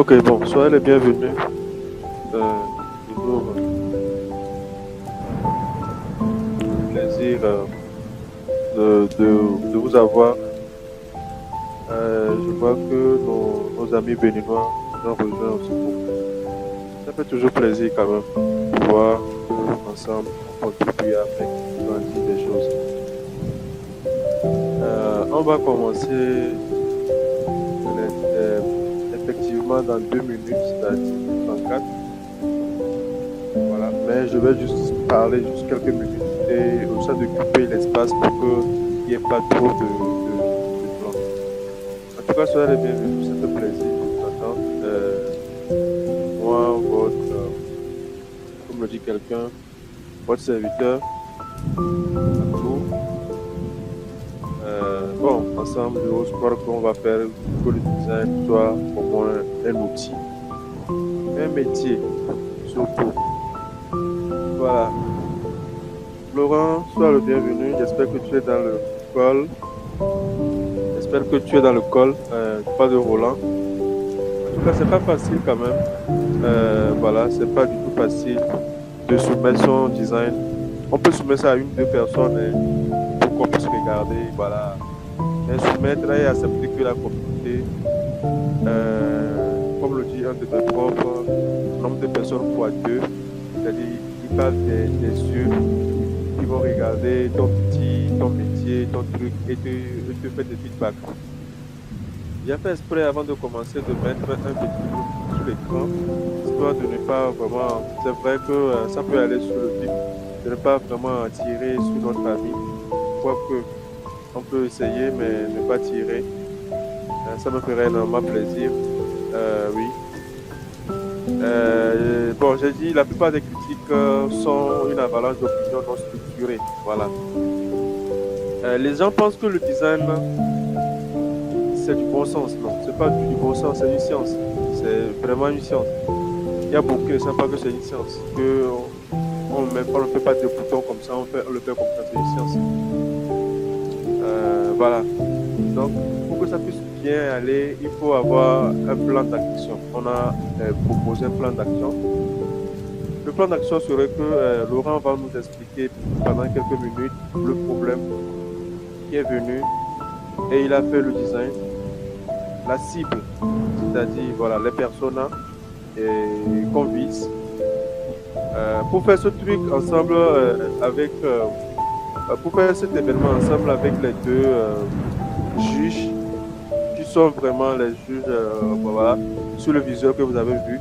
Ok, bon, soyez les bienvenus. Toujours un plaisir de vous avoir. Je vois que nos amis béninois nous ont rejoints aussi beaucoup. Ça fait toujours plaisir quand même de voir qu'ensemble on contribue à faire grandir des choses. On va commencer effectivement dans 2 minutes, c'est-à-dire 34. Voilà, mais je vais juste parler juste quelques minutes et ça d'occuper l'espace pour qu'il n'y ait pas trop de blanc. En tout cas, soyez les bienvenus, c'est un plaisir de vous entendre. Moi, comme le dit quelqu'un, votre serviteur, Abdou. Bon, ensemble, je crois qu'on va faire que le design soit au moins un outil, un métier, surtout. Voilà. Laurent, sois le bienvenu. J'espère que tu es dans le col. J'espère que tu es dans le col, pas de Roland. En tout cas, c'est pas facile quand même. Voilà, c'est pas du tout facile de soumettre son design. On peut soumettre ça à une, deux personnes pour qu'on puisse regarder, voilà. Mais soumettre et accepter que la communauté, comme le dit un de mes profs, nombre de personnes fois deux, c'est-à-dire il parle des yeux qui vont regarder ton petit, ton métier, ton truc et te faire des feedbacks. J'ai fait exprès avant de commencer de mettre un petit truc sur l'écran, histoire de ne pas vraiment. C'est vrai que ça peut aller sur le vif, de ne pas vraiment tirer sur notre ami. Quoique, on peut essayer, mais ne pas tirer. Ça me ferait énormément plaisir. Oui. Bon, j'ai dit, la plupart des critiques sont une avalanche d'opinions non structurées. Voilà. Les gens pensent que le design, c'est du bon sens. Non, c'est pas du bon sens, c'est une science. C'est vraiment une science. Il y a beaucoup qui ne savent pas que c'est une science. Que on ne fait pas de boutons comme ça, on le fait comme ça, c'est une science. Voilà. Donc, pour que ça puisse bien aller, il faut avoir un plan d'action. On a proposé un plan d'action. Le plan d'action serait que Laurent va nous expliquer pendant quelques minutes le problème qui est venu et il a fait le design, la cible, c'est-à-dire voilà, les personas qu'on vise. Pour faire ce truc ensemble pour faire cet événement ensemble avec les deux juges qui sont vraiment les juges voilà, sur le visuel que vous avez vu.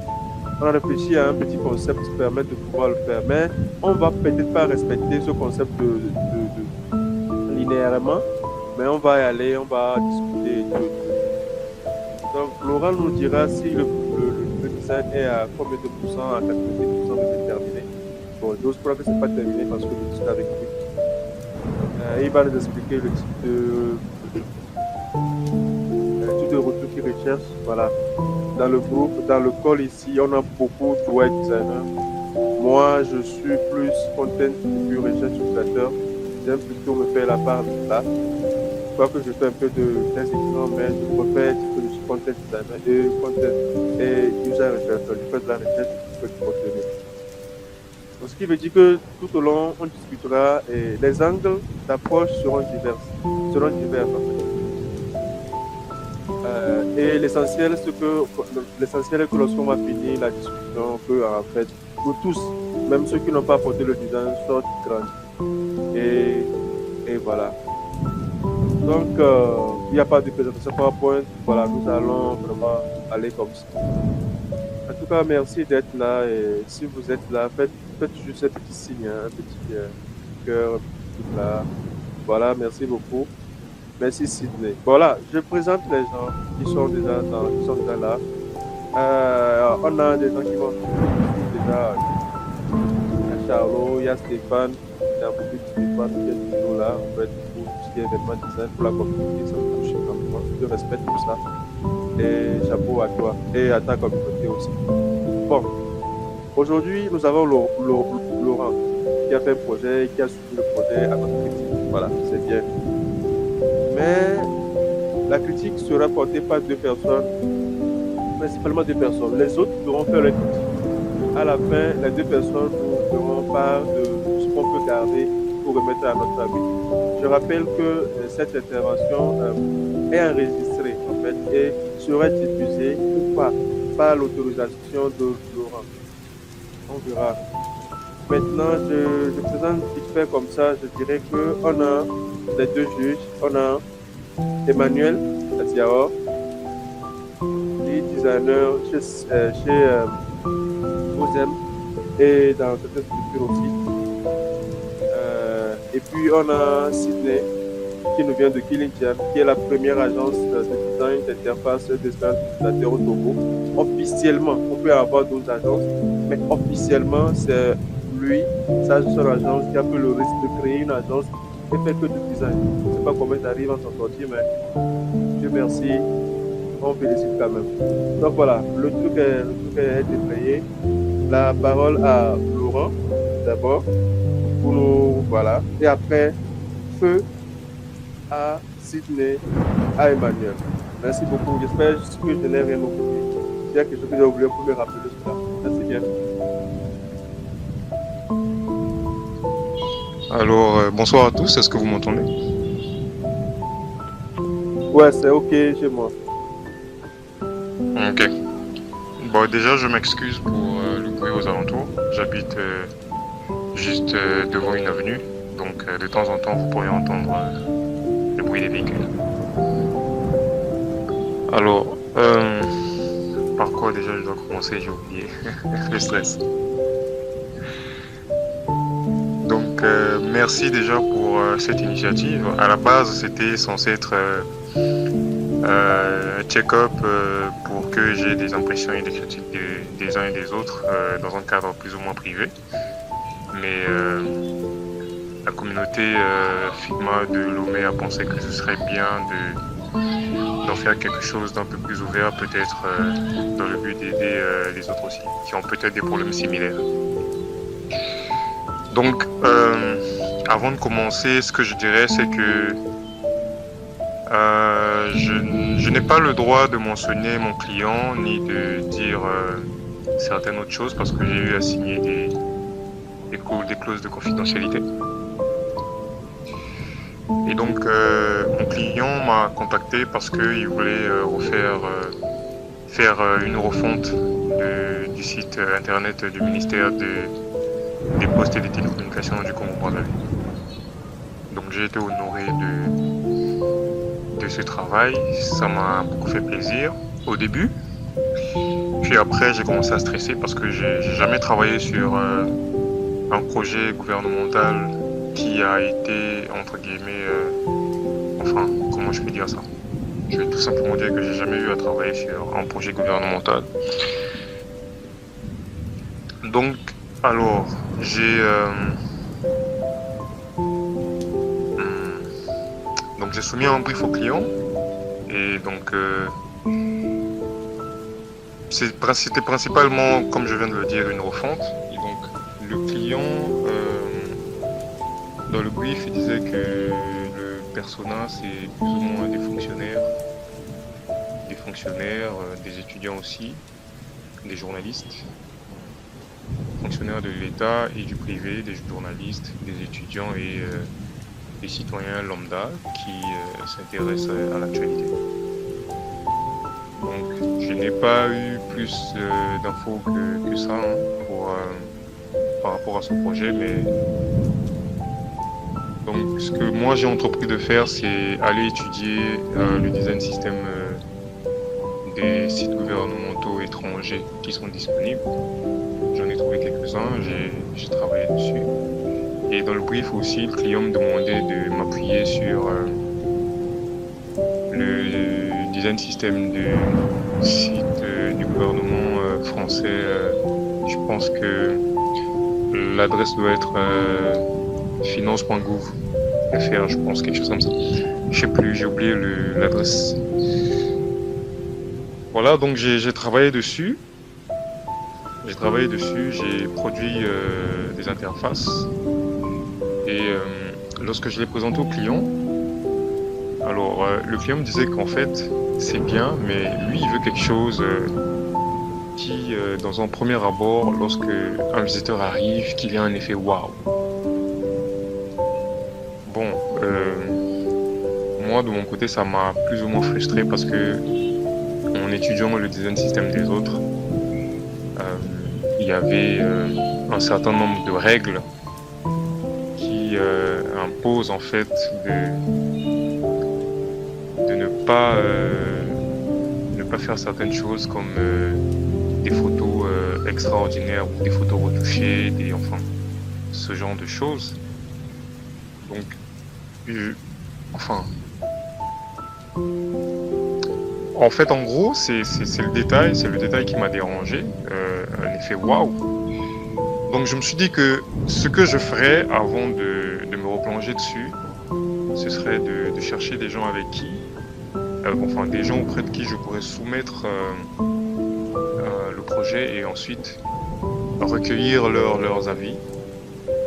On a réfléchi à un petit concept qui permet de pouvoir le faire, mais on va peut-être pas respecter ce concept linéairement, mais on va y aller, on va discuter. Donc, Laurent nous dira si le design est à combien de pourcents, à 90% de terminé. Bon, je crois que c'est pas terminé parce que je discute avec lui. Il va nous expliquer le type de retour qu'il recherche. Voilà. Dans le groupe, dans le call ici, on a beaucoup de web designers. Moi, je suis plus content et recherche utilisateur. J'aime plutôt me faire la part de ça. Je crois que je fais un peu de test écran, mais je préfère dire que je suis content designer et content et user researcher. Je fais de la recherche et du contenu. Donc, ce qui veut dire que tout au long, on discutera et les angles d'approche seront divers. En fait. Et l'essentiel est que lorsqu'on va finir la discussion, que en fait, nous tous, même ceux qui n'ont pas apporté le design, sortent grandis. Et voilà. Donc, il n'y a pas de présentation PowerPoint. Voilà, nous allons vraiment aller comme ça. En tout cas, merci d'être là. Et si vous êtes là, faites juste un petit signe, un petit cœur, un petit truc là. Voilà, merci beaucoup. Merci Sydney. Voilà, je présente les gens qui sont déjà là. On a des gens qui vont déjà. Il y a Charlot, il y a Stéphane, il y a beaucoup de Stéphane qui est toujours là. En fait, pour tout ce qui est événement design pour la communauté, ça me touche énormément. Je respecte tout ça. Et chapeau à toi et à ta communauté aussi. Bon, aujourd'hui, nous avons Laurent qui a fait un projet, qui a suivi le projet à notre critique. Voilà, c'est bien. Mais la critique sera portée par deux personnes principalement deux personnes. Les autres devront faire le critique. À la fin, les deux personnes nous feront part de ce qu'on peut garder pour remettre à notre avis. Je rappelle que cette intervention est enregistrée en fait et serait diffusée ou pas par l'autorisation de Laurent. On verra. Maintenant, je présente vite fait comme ça, je dirais qu'on a les deux juges, on a Emmanuel Atiao, lead designer chez OZEM et dans certaines structures aussi. Et puis on a Sydney qui nous vient de Kilintian, qui est la première agence de design d'interface d'espace utilisateur au Togo. Officiellement, on peut avoir d'autres agences, mais officiellement, c'est lui, sa seule agence qui a pris le risque de créer une agence qui fait que du design. Je ne sais pas comment il arrive à s'en sortir, mais Dieu merci, on félicite quand même. Donc voilà, le truc est détaillé. La parole à Laurent, d'abord, pour nous, voilà. Et après, feu à Sydney, à Emmanuel. Merci beaucoup. J'espère que je n'ai rien oublié. S'il y a quelque chose que j'ai oublié, vous pouvez me rappeler cela. Merci bien. Alors, bonsoir à tous, est-ce que vous m'entendez? Ouais, c'est ok chez moi. Ok. Bon, déjà, je m'excuse pour le bruit aux alentours. J'habite juste devant une avenue, donc de temps en temps, vous pourrez entendre le bruit des véhicules. Alors, par quoi déjà je dois commencer? J'ai oublié. Le stress. Donc, merci déjà pour cette initiative. À la base, c'était censé être check-up pour que j'ai des impressions et des critiques des uns et des autres dans un cadre plus ou moins privé. Mais la communauté Figma de Lomé a pensé que ce serait bien d'en faire quelque chose d'un peu plus ouvert, peut-être dans le but d'aider les autres aussi, qui ont peut-être des problèmes similaires. Donc, avant de commencer, ce que je dirais, c'est que je n'ai pas le droit de mentionner mon client ni de dire certaines autres choses parce que j'ai eu à signer des clauses de confidentialité. Et donc, mon client m'a contacté parce qu'il voulait faire une refonte du site internet du ministère des Postes et des Télécommunications du Congo-Brazzaville. Donc, j'ai été honoré de ce travail. Ça m'a beaucoup fait plaisir au début. Puis après, j'ai commencé à stresser parce que j'ai jamais travaillé sur un projet gouvernemental qui a été, entre guillemets, enfin, comment je peux dire ça? Je vais tout simplement dire que j'ai jamais eu à travailler sur un projet gouvernemental. Donc, alors, j'ai soumis un brief au client et donc c'était principalement, comme je viens de le dire, une refonte. Et donc, le client, dans le brief, il disait que le persona, c'est plus ou moins des fonctionnaires, des étudiants aussi, des journalistes, fonctionnaires de l'État et du privé, des journalistes, des étudiants et des citoyens lambda qui s'intéressent à l'actualité. Donc, je n'ai pas eu plus d'infos que ça par rapport à ce projet, mais donc ce que moi j'ai entrepris de faire, c'est aller étudier le design system des sites gouvernementaux étrangers qui sont disponibles. J'en ai trouvé quelques-uns, j'ai travaillé dessus. Et dans le brief aussi, le client me demandait de m'appuyer sur le design system du site du gouvernement français. Je pense que l'adresse doit être finance.gouv.fr, je pense, quelque chose comme ça. Je sais plus, j'ai oublié l'adresse. Voilà, donc j'ai travaillé dessus. J'ai produit des interfaces. Et lorsque je l'ai présenté au client, alors le client me disait qu'en fait, c'est bien, mais lui, il veut quelque chose qui, dans un premier abord, lorsque un visiteur arrive, qu'il y ait un effet waouh. Bon, moi, de mon côté, ça m'a plus ou moins frustré parce que, en étudiant le design système des autres, il y avait un certain nombre de règles qui imposent en fait de ne pas faire certaines choses comme des photos extraordinaires ou des photos retouchées, enfin, ce genre de choses. Donc, en fait, en gros, c'est le détail qui m'a dérangé, un effet waouh. Donc, je me suis dit que ce que je ferais avant de me replonger dessus, ce serait de chercher des gens avec qui, des gens auprès de qui je pourrais soumettre le projet et ensuite recueillir leurs avis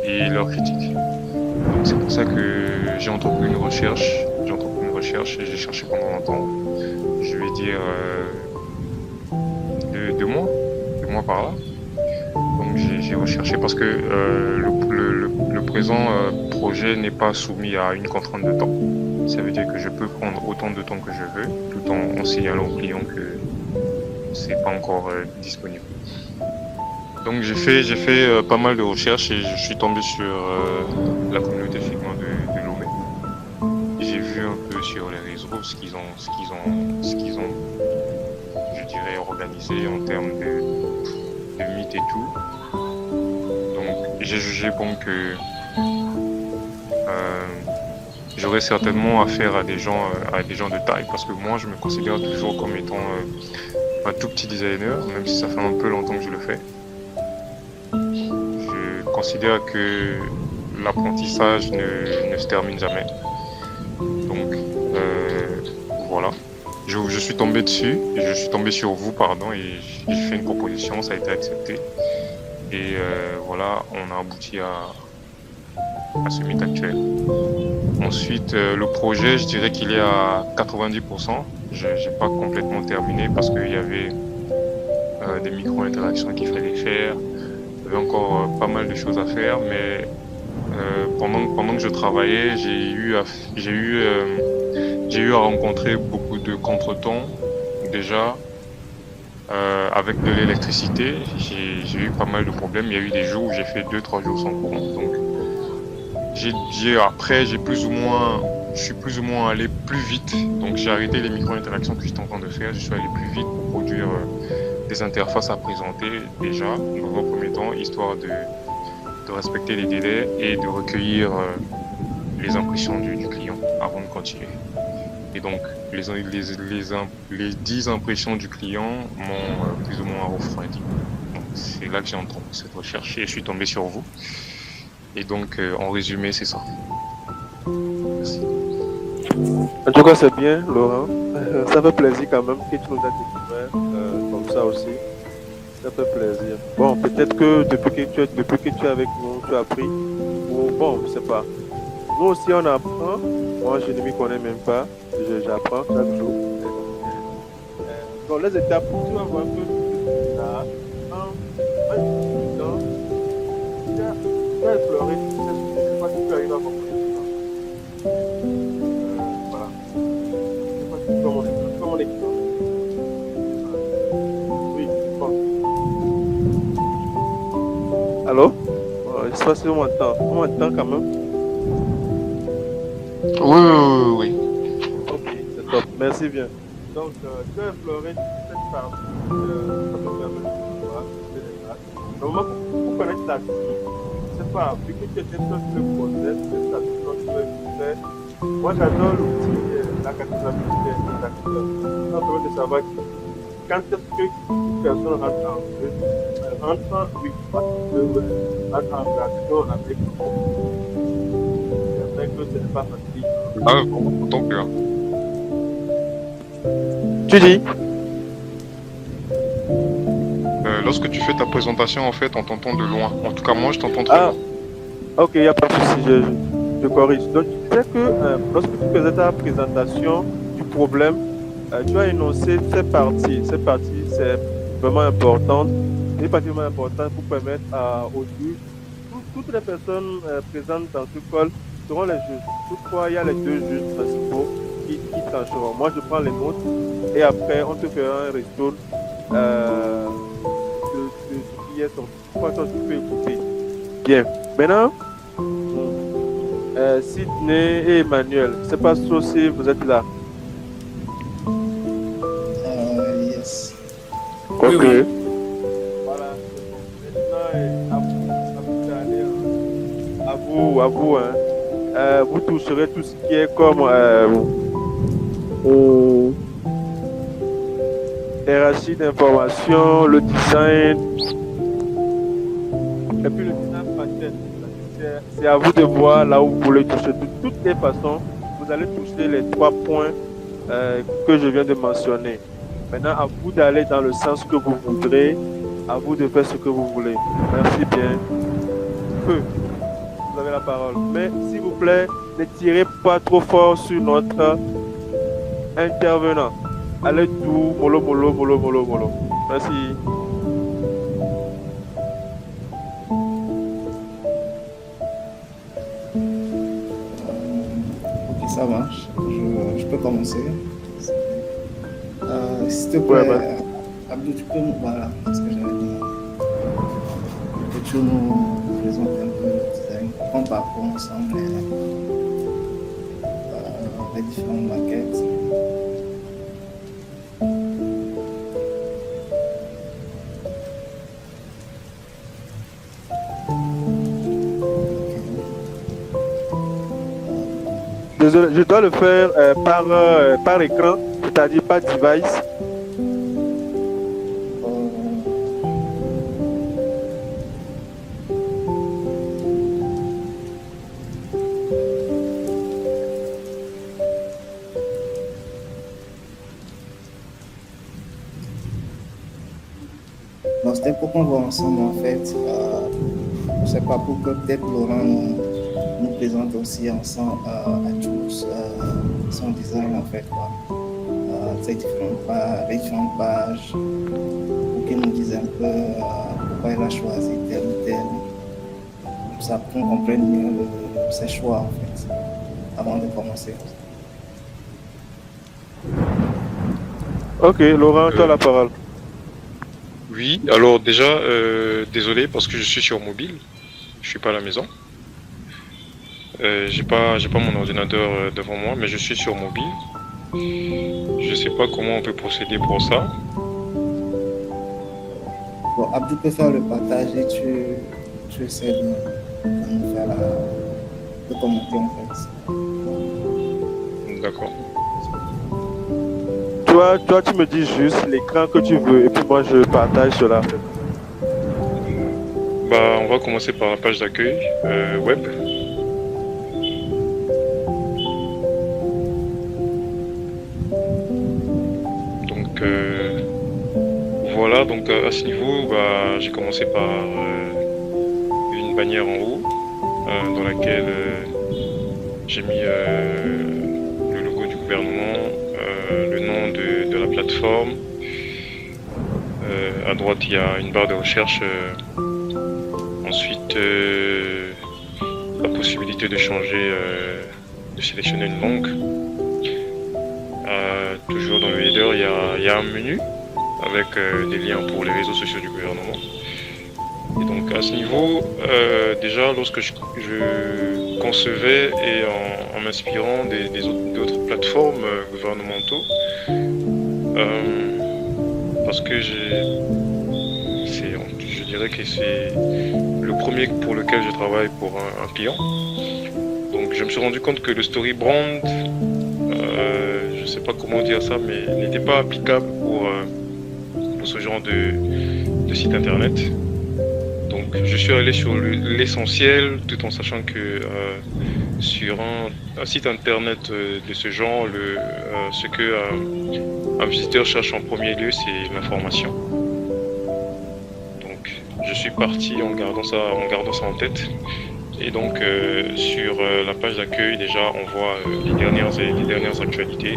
et leurs critiques. Donc, c'est pour ça que j'ai entrepris une recherche et j'ai cherché pendant longtemps. Je vais dire 2 mois par là. Donc j'ai recherché parce que le présent projet n'est pas soumis à une contrainte de temps. Ça veut dire que je peux prendre autant de temps que je veux, tout en signalant au client que c'est pas encore disponible. Donc j'ai fait pas mal de recherches et je suis tombé sur la communauté Figma de Lomé. J'ai vu un peu sur les réseaux ce qu'ils ont, je dirais, organisé en termes de mythes et tout. Donc j'ai jugé bon que j'aurais certainement affaire à des gens de taille parce que moi je me considère toujours comme étant un tout petit designer, même si ça fait un peu longtemps que je le fais. Je considère que l'apprentissage ne se termine jamais. Donc voilà. Je suis tombé dessus, je suis tombé sur vous, pardon, et j'ai fait une proposition, ça a été accepté. Et voilà, on a abouti à ce mythe actuel. Ensuite, le projet, je dirais qu'il est à 90%. Je n'ai pas complètement terminé parce qu'il y avait des micro-interactions qu'il fallait faire. Il y avait encore pas mal de choses à faire, mais pendant que je travaillais, j'ai eu à rencontrer beaucoup de contretemps déjà. Avec de l'électricité, j'ai eu pas mal de problèmes. Il y a eu des jours où j'ai fait 2-3 jours sans courant. Donc, je suis plus ou moins allé plus vite. Donc, j'ai arrêté les micro-interactions que j'étais en train de faire. Je suis allé plus vite pour produire des interfaces à présenter déjà, dans un premier temps, histoire de respecter les délais et de recueillir les impressions du client avant de continuer. Et donc, les 10 impressions du client m'ont plus ou moins refroidi. Donc, c'est là que j'ai entendu cette recherche et je suis tombé sur vous. Et donc, en résumé, c'est ça. Merci. En tout cas, c'est bien, Laurent. Ça fait plaisir quand même que tu nous as découvert comme ça aussi. Ça fait plaisir. Bon, peut-être que depuis que tu es avec nous, tu as appris. Ou bon, je sais pas. Nous aussi, on apprend. Moi, je ne m'y connais même pas. J'apprends chaque jour. Dans les étapes, tu vas voir un peu là. Tu as exploré. Je ne sais pas si tu arrives à comprendre. Voilà. Je ne sais pas si tu comment l'expliquer. Oui, bon. Allô? Je ne sais pas si on m'entend. On m'entend quand même. Oui. Ok, c'est top. Merci bien. Donc, tu as exploré cette partie. Ça me permet de voir normalement, pour connaître la vie, je ne sais pas, vu que tu étais sur le process, c'est ça que tu veux faire. Moi, j'adore l'outil, la cartographie des acteurs. Ça permet de savoir quand est-ce qu'une personne rentre en jeu, rentre en action avec c'est vrai que ce n'est pas facile. Ah, bon, tant pis. Tu dis? Lorsque tu fais ta présentation, en fait, on t'entend de loin. En tout cas, moi, je t'entends très loin. Ok, il n'y a pas de souci, je corrige. Donc, tu sais que lorsque tu faisais ta présentation du problème, tu as énoncé ces parties. Ces parties, c'est vraiment important et particulièrement important pour permettre aux juges, toutes les personnes présentes dans ce call seront les juges. Toutefois, il y a les deux juges principaux qui trancheront. Moi, je prends les notes et après, on te fera un retour de ce qui est sorti. Toi, tu peux écouter. Bien. Maintenant, Sydney et Emmanuel, je ne sais pas si vous êtes là. Yes. Ok. Oui, oui. Voilà. Maintenant, à vous, hein. Vous toucherez tout ce qui est comme hiérarchie d'information, le design, et puis le design pattern. C'est à vous de voir là où vous voulez toucher. De toutes les façons, vous allez toucher les 3 points que je viens de mentionner. Maintenant, à vous d'aller dans le sens que vous voudrez, à vous de faire ce que vous voulez. Merci bien. Feu, vous avez la parole. Mais s'il vous plaît, ne tirez pas trop fort sur notre intervenant. Allez doux, mollo, mollo, mollo, mollo, mollo. Merci. Ok, ça marche. Je peux commencer. S'il te plaît, Ouais, Abdou, tu peux nous. Voilà, c'est ce que j'avais dit. Peux-tu nous présenter un peu le design, ton parcours ensemble, les différentes maquettes? Désolé, je dois le faire par écran, c'est-à-dire par device. Non, c'était pour qu'on voit ensemble en fait. Je ne sais pas, pour que peut-être Laurent nous présente aussi ensemble à tous son design en fait. Ces différentes pages, pour qu'il nous dise un peu pourquoi il a choisi tel ou tel. Comme ça, pour qu'on comprenne mieux ses choix en fait, avant de commencer. Ok, Laurent, tu as la parole. Oui, alors déjà, désolé parce que je suis sur mobile, je suis pas à la maison. J'ai pas mon ordinateur devant moi, mais je suis sur mobile. Je sais pas comment on peut procéder pour ça. Bon, Abdou peut faire le partage et tu essaies de nous faire de commenter en fait. D'accord. Toi, tu me dis juste l'écran que tu veux et puis moi je partage cela. Bah, on va commencer par la page d'accueil web. Donc voilà, donc à ce niveau, bah, j'ai commencé par une bannière en haut dans laquelle j'ai mis le logo du gouvernement, le nom de la plateforme. À droite, il y a une barre de recherche. Ensuite, la possibilité de changer, de sélectionner une langue. Toujours dans le header, il y a un menu avec des liens pour les réseaux sociaux du gouvernement. Et donc à ce niveau, déjà lorsque je concevais et en m'inspirant d'autres plateformes gouvernementaux, parce que je dirais que c'est le premier pour lequel je travaille pour un client. Donc je me suis rendu compte que le story brand, je ne sais pas comment dire ça, mais n'était pas applicable pour ce genre de site internet. Donc je suis allé sur l'essentiel, tout en sachant que sur un site internet de ce genre, ce que un visiteur cherche en premier lieu, c'est l'information. Donc je suis parti en gardant ça en tête. Et donc sur la page d'accueil, déjà on voit les dernières actualités.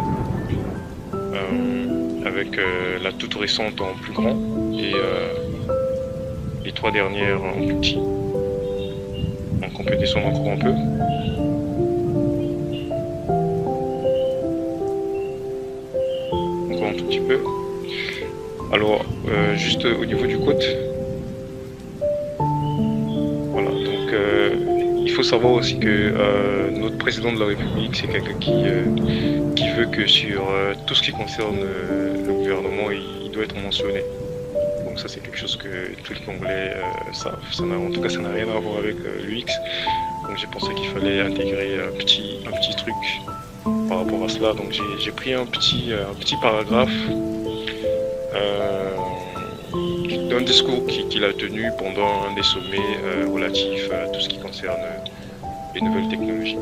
avec la toute récente en plus grand et les 3 dernières en plus petit. Donc on peut descendre encore un peu. Encore un tout petit peu. Alors, juste au niveau du code, voilà, donc il faut savoir aussi que notre président de la République, c'est quelqu'un qui veut que sur tout ce qui concerne le gouvernement, il doit être mentionné. Donc ça, c'est quelque chose que tous les Congolais savent. En tout cas, ça n'a rien à voir avec l'UX. Donc j'ai pensé qu'il fallait intégrer un petit truc par rapport à cela. Donc j'ai pris un petit paragraphe d'un discours qu'il a tenu pendant un des sommets relatifs à tout ce qui concerne les nouvelles technologies.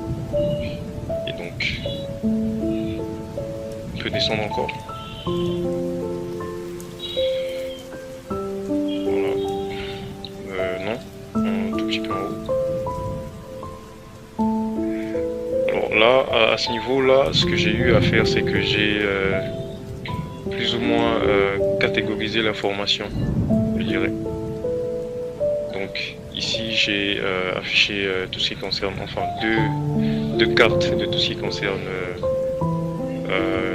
Et donc, on peut descendre encore. Voilà. Non, un tout petit peu en haut. Alors là, à ce niveau-là, ce que j'ai eu à faire, c'est que j'ai plus ou moins catégoriser l'information, je dirais. Donc ici j'ai affiché tout ce qui concerne, enfin deux cartes de tout ce qui concerne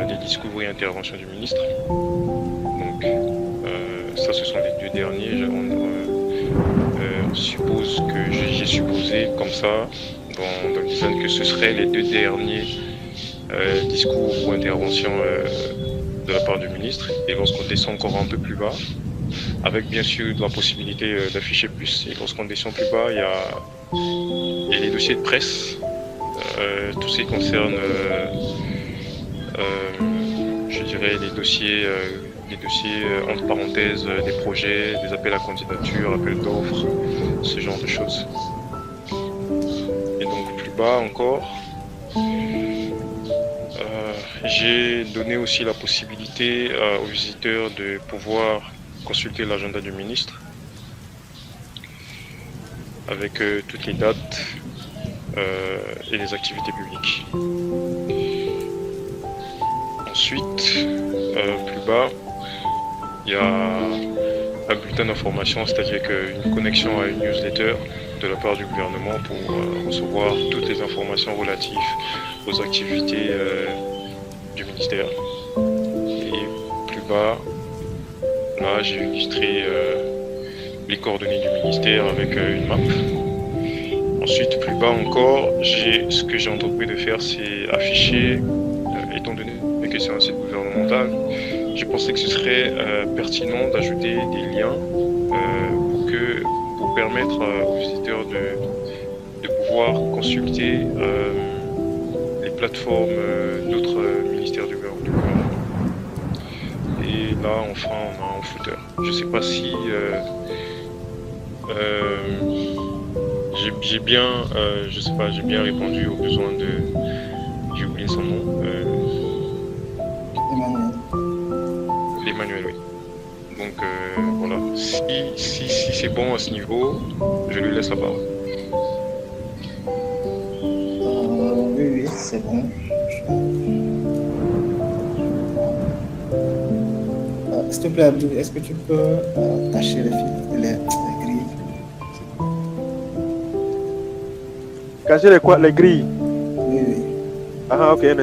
les discours et interventions du ministre. Donc ça ce sont les 2 derniers. On suppose que j'ai supposé comme ça dans le design que ce seraient les 2 derniers discours ou interventions de la part du ministre. Et lorsqu'on descend encore un peu plus bas, avec bien sûr la possibilité d'afficher plus, et lorsqu'on descend plus bas, il y a les dossiers de presse, tout ce qui concerne je dirais les dossiers entre parenthèses, des projets, des appels à candidature, appels d'offres, ce genre de choses. Et donc plus bas encore, j'ai donné aussi la possibilité aux visiteurs de pouvoir consulter l'agenda du ministre avec toutes les dates et les activités publiques. Ensuite, plus bas, il y a un bulletin d'information, c'est-à-dire une connexion à une newsletter de la part du gouvernement pour recevoir toutes les informations relatives aux activités du ministère. Et plus bas, là j'ai illustré les coordonnées du ministère avec une map. Ensuite, plus bas encore, ce que j'ai entrepris de faire, c'est afficher, étant donné que c'est un site gouvernemental, j'ai pensé que ce serait pertinent d'ajouter des liens pour permettre aux visiteurs de pouvoir consulter les plateformes d'autres ministères du gouvernement. Et là, enfin, on a un footer. Je ne sais pas si j'ai bien répondu aux besoins de... J'ai oublié son nom. Emmanuel, oui. Donc voilà. Si c'est bon à ce niveau, je lui laisse la parole. Oui, c'est bon. S'il te plaît, Abdou, est-ce que tu peux cacher les grilles? Cacher les quoi? Les grilles? Oui. Ah, ok. Oui.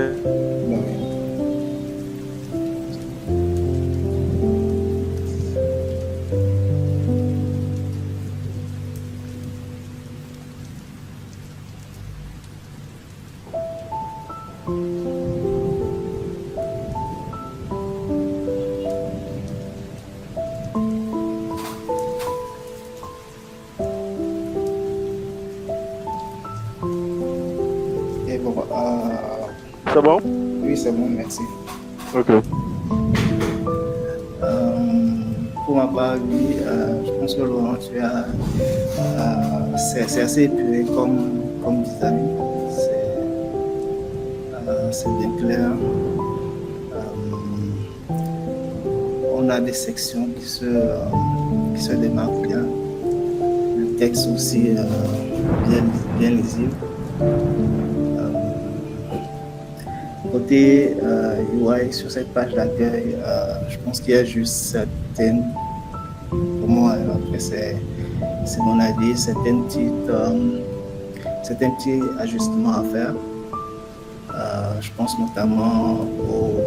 Et bon, C'est bon? oui, c'est bon, merci. Ok. Pour ma part, oui, je pense que Laurent, c'est assez épuré comme design. C'est bien clair. On a des sections qui se démarquent bien. Le texte aussi bien lisible. Côté UI, sur cette page d'accueil, je pense qu'il y a juste certaines, pour moi, après c'est mon avis, certains petits ajustements à faire. Je pense notamment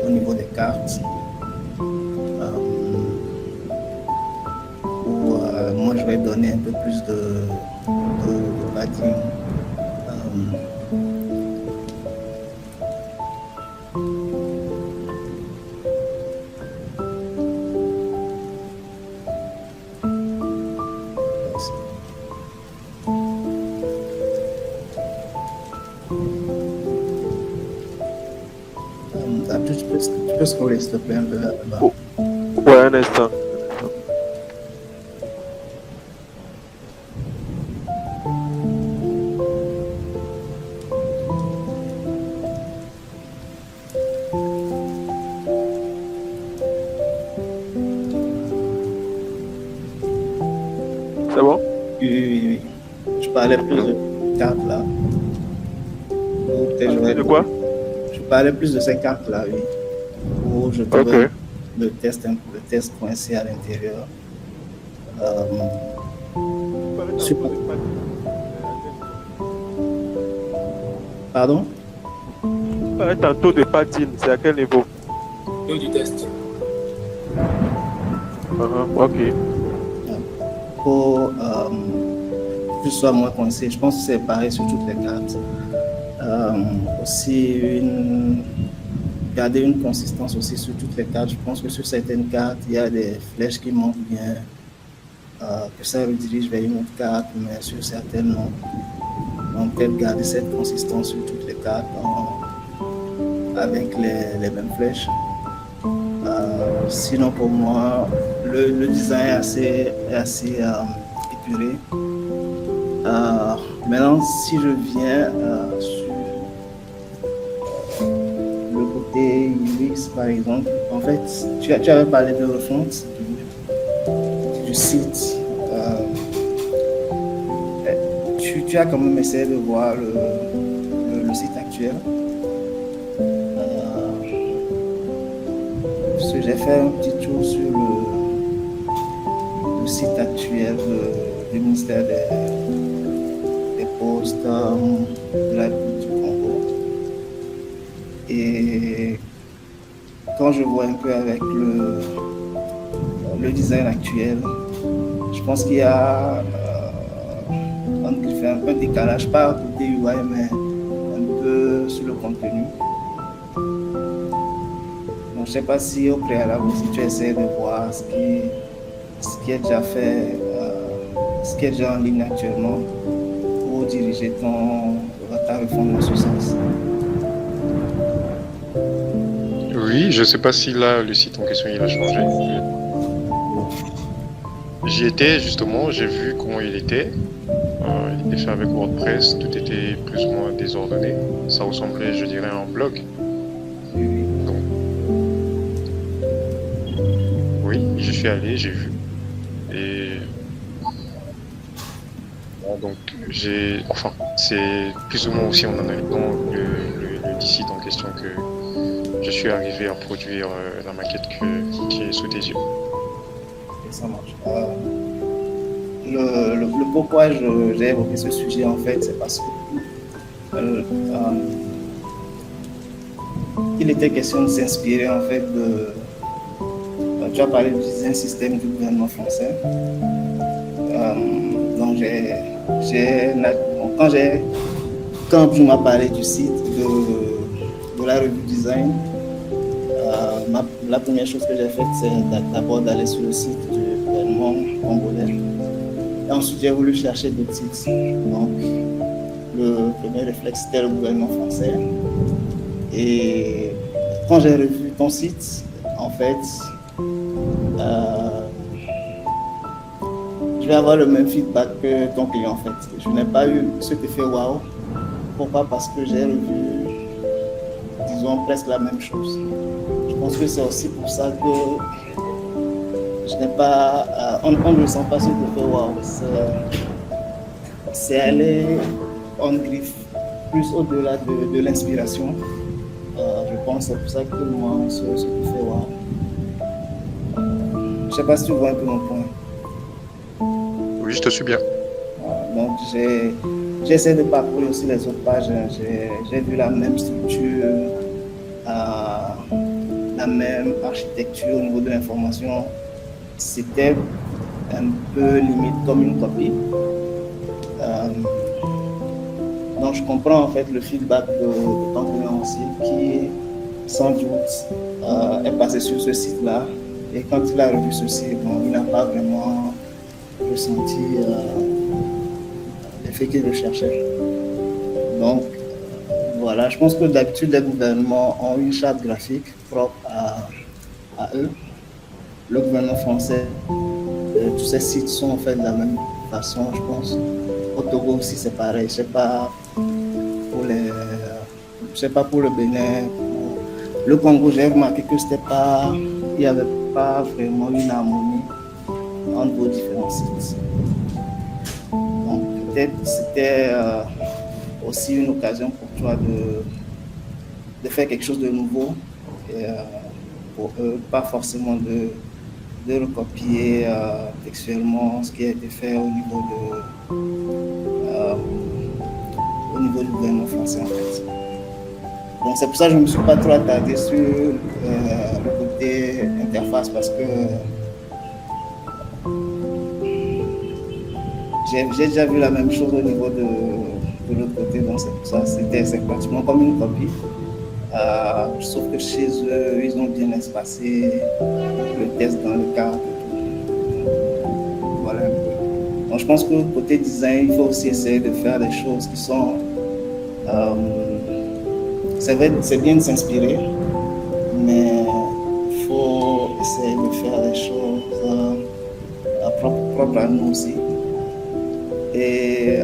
au niveau des cartes. Où moi je vais donner un peu plus de padding. Tu peux scroller s'il te plaît un peu là-bas. Oh. Ouais, un instant. C'est bon? Oui. Je parlais plus de cartes là. De quoi? Je parlais plus de ces cartes là, oui. Où je trouvais le test coincé à l'intérieur. Pardon? Tu parlais tantôt de padding, c'est à quel niveau? Niveau du test. Ok. Pour que ce soit moins coincé, je pense que c'est pareil sur toutes les cartes. Aussi garder une consistance aussi sur toutes les cartes. Je pense que sur certaines cartes, il y a des flèches qui montrent bien que ça redirige vers une autre carte, mais sur certaines non. Donc peut-être garder cette consistance sur toutes les cartes avec les mêmes flèches. Sinon pour moi, le design est assez épuré. Maintenant, si je viens sur le côté UX, par exemple, en fait, tu avais parlé de refonte du site. Tu as quand même essayé de voir le site actuel. Parce que j'ai fait un petit tour sur le site actuel du ministère des Postes, de la République du Congo. Et quand je vois un peu avec le design actuel, je pense qu'il y a un décalage, pas côté UI, mais un peu sur le contenu. Donc, je ne sais pas si au préalable aussi tu essaies de voir ce qui est déjà fait, ce qui est déjà en ligne actuellement pour diriger ta réforme dans ce sens. Oui, je ne sais pas si là, le site en question, il a changé. J'y étais, justement, j'ai vu comment il était. Il était fait avec WordPress, tout était plus ou moins désordonné. Ça ressemblait, je dirais, à un blog. Donc, oui, j'y suis allé, j'ai vu. Et bon, donc, c'est plus ou moins aussi en analysant le site en question que je suis arrivé à produire la maquette qui est sous tes yeux. Ça marche. Le pourquoi j'ai évoqué ce sujet, en fait, c'est parce que il était question de s'inspirer, en fait, tu as parlé du design système du gouvernement français. Donc, quand tu m'as parlé du site de la revue design, la première chose que j'ai faite, c'est d'abord d'aller sur le site du gouvernement congolais. Et ensuite, j'ai voulu chercher d'autres sites. Donc, le premier réflexe, c'était le gouvernement français. Et quand j'ai revu ton site, en fait, je vais avoir le même feedback que ton client, en fait. Je n'ai pas eu cet effet waouh. Pourquoi? Parce que j'ai revu, disons, presque la même chose. Je pense que c'est aussi pour ça que je n'ai pas, on ne ressent pas ce effet waouh. C'est aller en griffe plus au-delà de l'inspiration. Je pense que c'est pour ça que tout le monde se fait voir. Je ne sais pas si tu vois un peu mon point. Oui, je te suis bien. Donc, j'essaie de parcourir aussi les autres pages. J'ai vu la même structure, la même architecture au niveau de l'information. C'était un peu limite comme une copie. Donc, je comprends en fait le feedback de ton client aussi, qui sans doute est passé sur ce site-là. Et quand il a revu ce site, bon, il n'a pas vraiment ressenti l'effet qu'il recherchait. Donc, voilà, je pense que d'habitude, les gouvernements ont une charte graphique propre à eux. Le gouvernement français, tous ces sites sont faits de la même façon, je pense. Au Togo aussi, c'est pareil. Je sais pas pour le Bénin. Pour le Congo, j'ai remarqué que il n'y avait pas vraiment une harmonie entre vos différents sites. Donc, peut-être c'était aussi une occasion pour toi de faire quelque chose de nouveau. Et, pour eux, pas forcément de recopier textuellement ce qui a été fait au niveau du gouvernement français en fait. Donc c'est pour ça que je ne me suis pas trop attardé sur le côté interface parce que j'ai déjà vu la même chose au niveau de l'autre côté, donc c'est pour ça c'est pratiquement comme une copie. Sauf que chez eux, ils ont bien espacé le test dans le cadre. Voilà un peu. Donc je pense que côté design, il faut aussi essayer de faire des choses qui sont... c'est bien de s'inspirer, mais il faut essayer de faire des choses propres à nous aussi. Et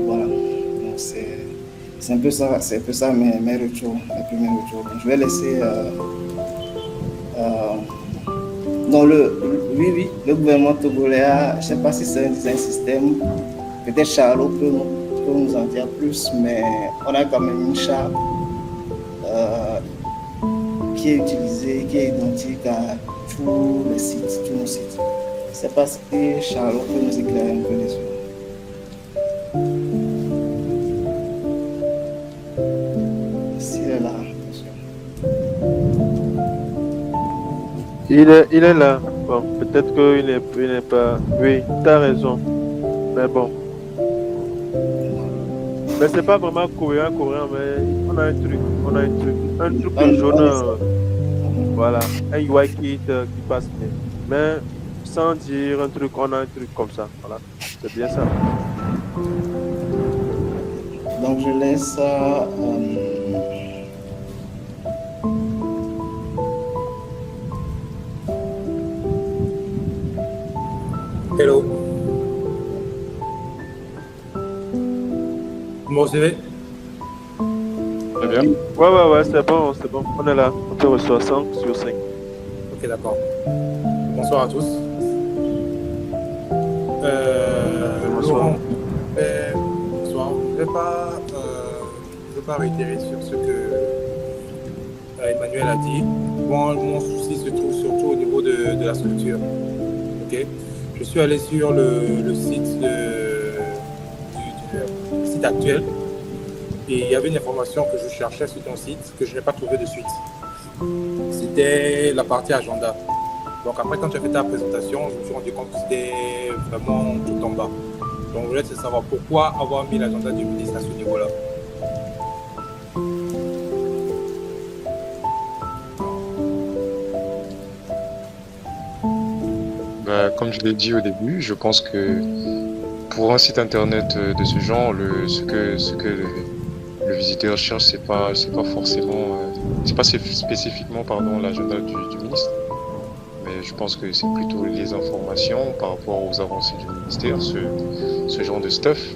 voilà. Donc c'est un peu ça mes retours, mes premiers retours. Donc, je vais laisser... non, oui, le gouvernement togolais, je ne sais pas si c'est un design système. Peut-être Charlot peut nous en dire plus, mais on a quand même une charte qui est utilisée, qui est identique à tous les sites, tous nos sites. Je ne sais pas si Charlot peut nous éclairer un peu dessus. Il est là. Bon, peut-être qu'il n'est pas... Oui, tu as raison. Mais bon. Mais c'est pas vraiment coréen, mais on a un truc. Un truc jaune. Voilà. Un UI kit qui passe bien. Mais sans dire un truc, on a un truc comme ça. Voilà. C'est bien ça. Donc je laisse... Hello. Bon, CV. Très bien. Ouais, c'est bon. On est là. On te reçoit 5 sur 5. Ok, d'accord. Bonsoir à tous. Bonsoir. Laurent, bonsoir. Je ne vais pas réitérer sur ce que Emmanuel a dit. Mon souci se trouve surtout au niveau de la structure. Ok. Je suis allé sur le site du site actuel et il y avait une information que je cherchais sur ton site que je n'ai pas trouvée de suite. C'était la partie agenda. Donc après, quand tu as fait ta présentation, je me suis rendu compte que c'était vraiment tout en bas. Donc je voulais te savoir pourquoi avoir mis l'agenda du ministre à ce niveau-là. Comme je l'ai dit au début, je pense que pour un site internet de ce genre, ce que le visiteur cherche, c'est pas forcément, c'est pas spécifiquement l'agenda du ministre, mais je pense que c'est plutôt les informations par rapport aux avancées du ministère, ce genre de stuff.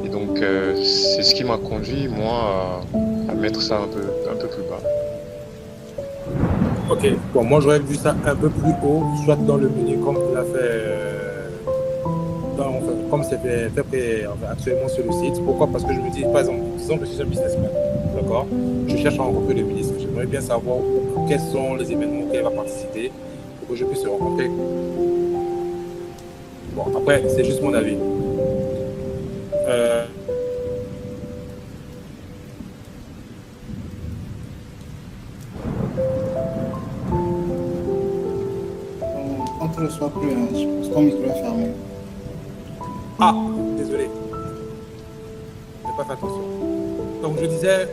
Et donc c'est ce qui m'a conduit moi à mettre ça un peu plus bas. Ok, bon, moi j'aurais vu ça un peu plus haut, soit dans le menu comme il a fait, comme c'est fait actuellement sur le site. Pourquoi? Parce que je me dis, par exemple, disons que je suis un businessman. d'accord? Je cherche à rencontrer le ministre. J'aimerais bien savoir quels sont les événements auxquels il va participer pour que je puisse le rencontrer. Bon, après, c'est juste mon avis. On ne te reçoit plus, hein. Je pense que ton micro est fermé. Ah, désolé. Je n'ai pas fait attention. Donc, je disais,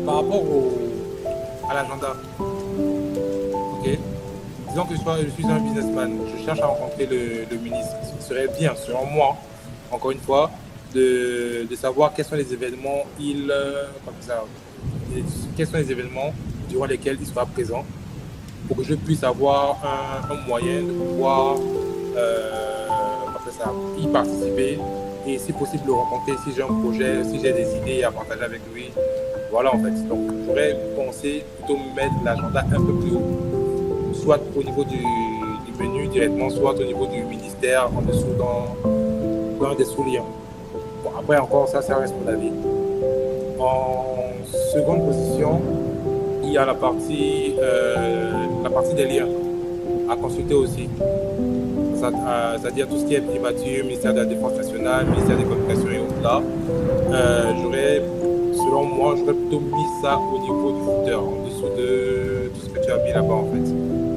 par rapport à l'agenda, ok? Disons que je suis un businessman, je cherche à rencontrer le ministre. Ce serait bien, selon moi, encore une fois, de savoir quels sont les événements quels sont les événements durant lesquels il sera présent, pour que je puisse avoir un moyen de pouvoir y participer et si possible le rencontrer si j'ai un projet, si j'ai des idées à partager avec lui. Voilà en fait. Donc j'aurais pensé plutôt mettre l'agenda un peu plus haut, soit au niveau du menu directement, soit au niveau du ministère en dessous dans un des sous-liens. Bon, après encore ça reste mon avis. En seconde position, il y a la partie des liens à consulter aussi. C'est-à-dire tout ce qui est primature, ministère de la Défense nationale, ministère des Communications et autres là. Selon moi, j'aurais plutôt mis ça au niveau du footer, en dessous de tout ce que tu as mis là-bas en fait,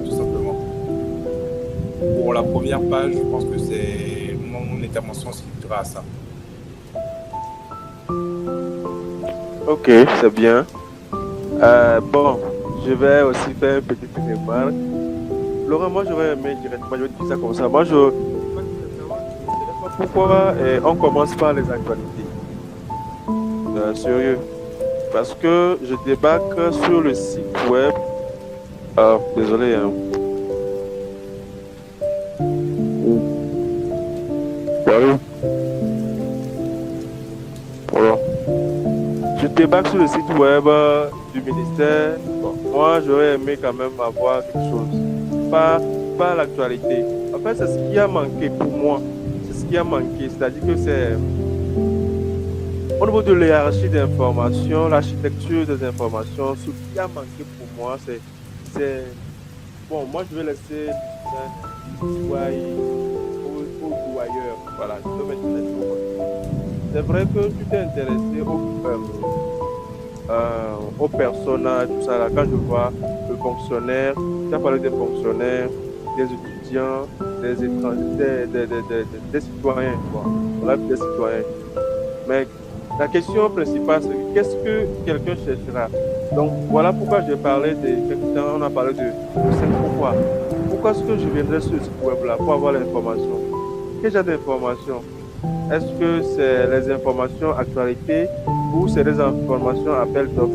tout simplement. Pour la première page, je pense que c'est mon intervention se limitera à ça. Ok, c'est bien. Bon, je vais aussi faire une petite remarque. Laurent, moi j'aurais aimé directement, je vais dire ça comme ça. Moi je ne sais pas pourquoi on commence par les actualités. Sérieux. Parce que je débarque sur le site web. Désolé. Hein. Salut. Voilà. Je débarque sur le site web du ministère. Bon, moi j'aurais aimé quand même avoir quelque chose. Pas l'actualité. En fait, c'est ce qui a manqué pour moi. C'est ce qui a manqué. C'est-à-dire que c'est au niveau de l'hierarchie d'information, l'architecture des informations, ce qui a manqué pour moi, c'est bon, moi je vais laisser ou ailleurs. Voilà, je peux mettre les choses. C'est vrai que tu t'es intéressé aux personnages, tout ça là. Quand je vois le fonctionnaire, tu as parlé des fonctionnaires, des étudiants, des étrangers, des citoyens, quoi. Bref, des citoyens. Mais la question principale, c'est qu'est-ce que quelqu'un cherchera? Donc voilà pourquoi j'ai parlé on a parlé de pourquoi. Pourquoi est-ce que je viendrais sur ce web-là pour avoir l'information? Quel genre d'information? Est-ce que c'est les informations actualité ou c'est les informations appel d'offres?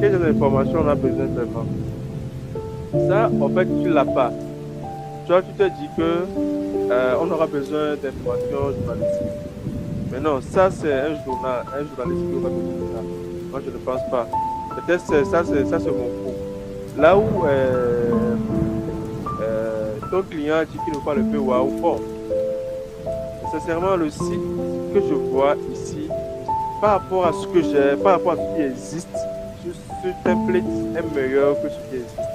Quel genre d'informations on a besoin vraiment? Ça, en fait, tu ne l'as pas. Toi, tu te dis que on aura besoin d'informations journalistiques. Mais non, ça, c'est un journaliste qui aura besoin de ça. Moi, je ne pense pas. Peut-être ça, c'est mon coup. Là où ton client dit qu'il ne veut pas le faire, waouh, bon. Sincèrement, le site que je vois ici, par rapport à ce que j'ai, par rapport à ce qui existe, ce template est meilleur que ce qui existe.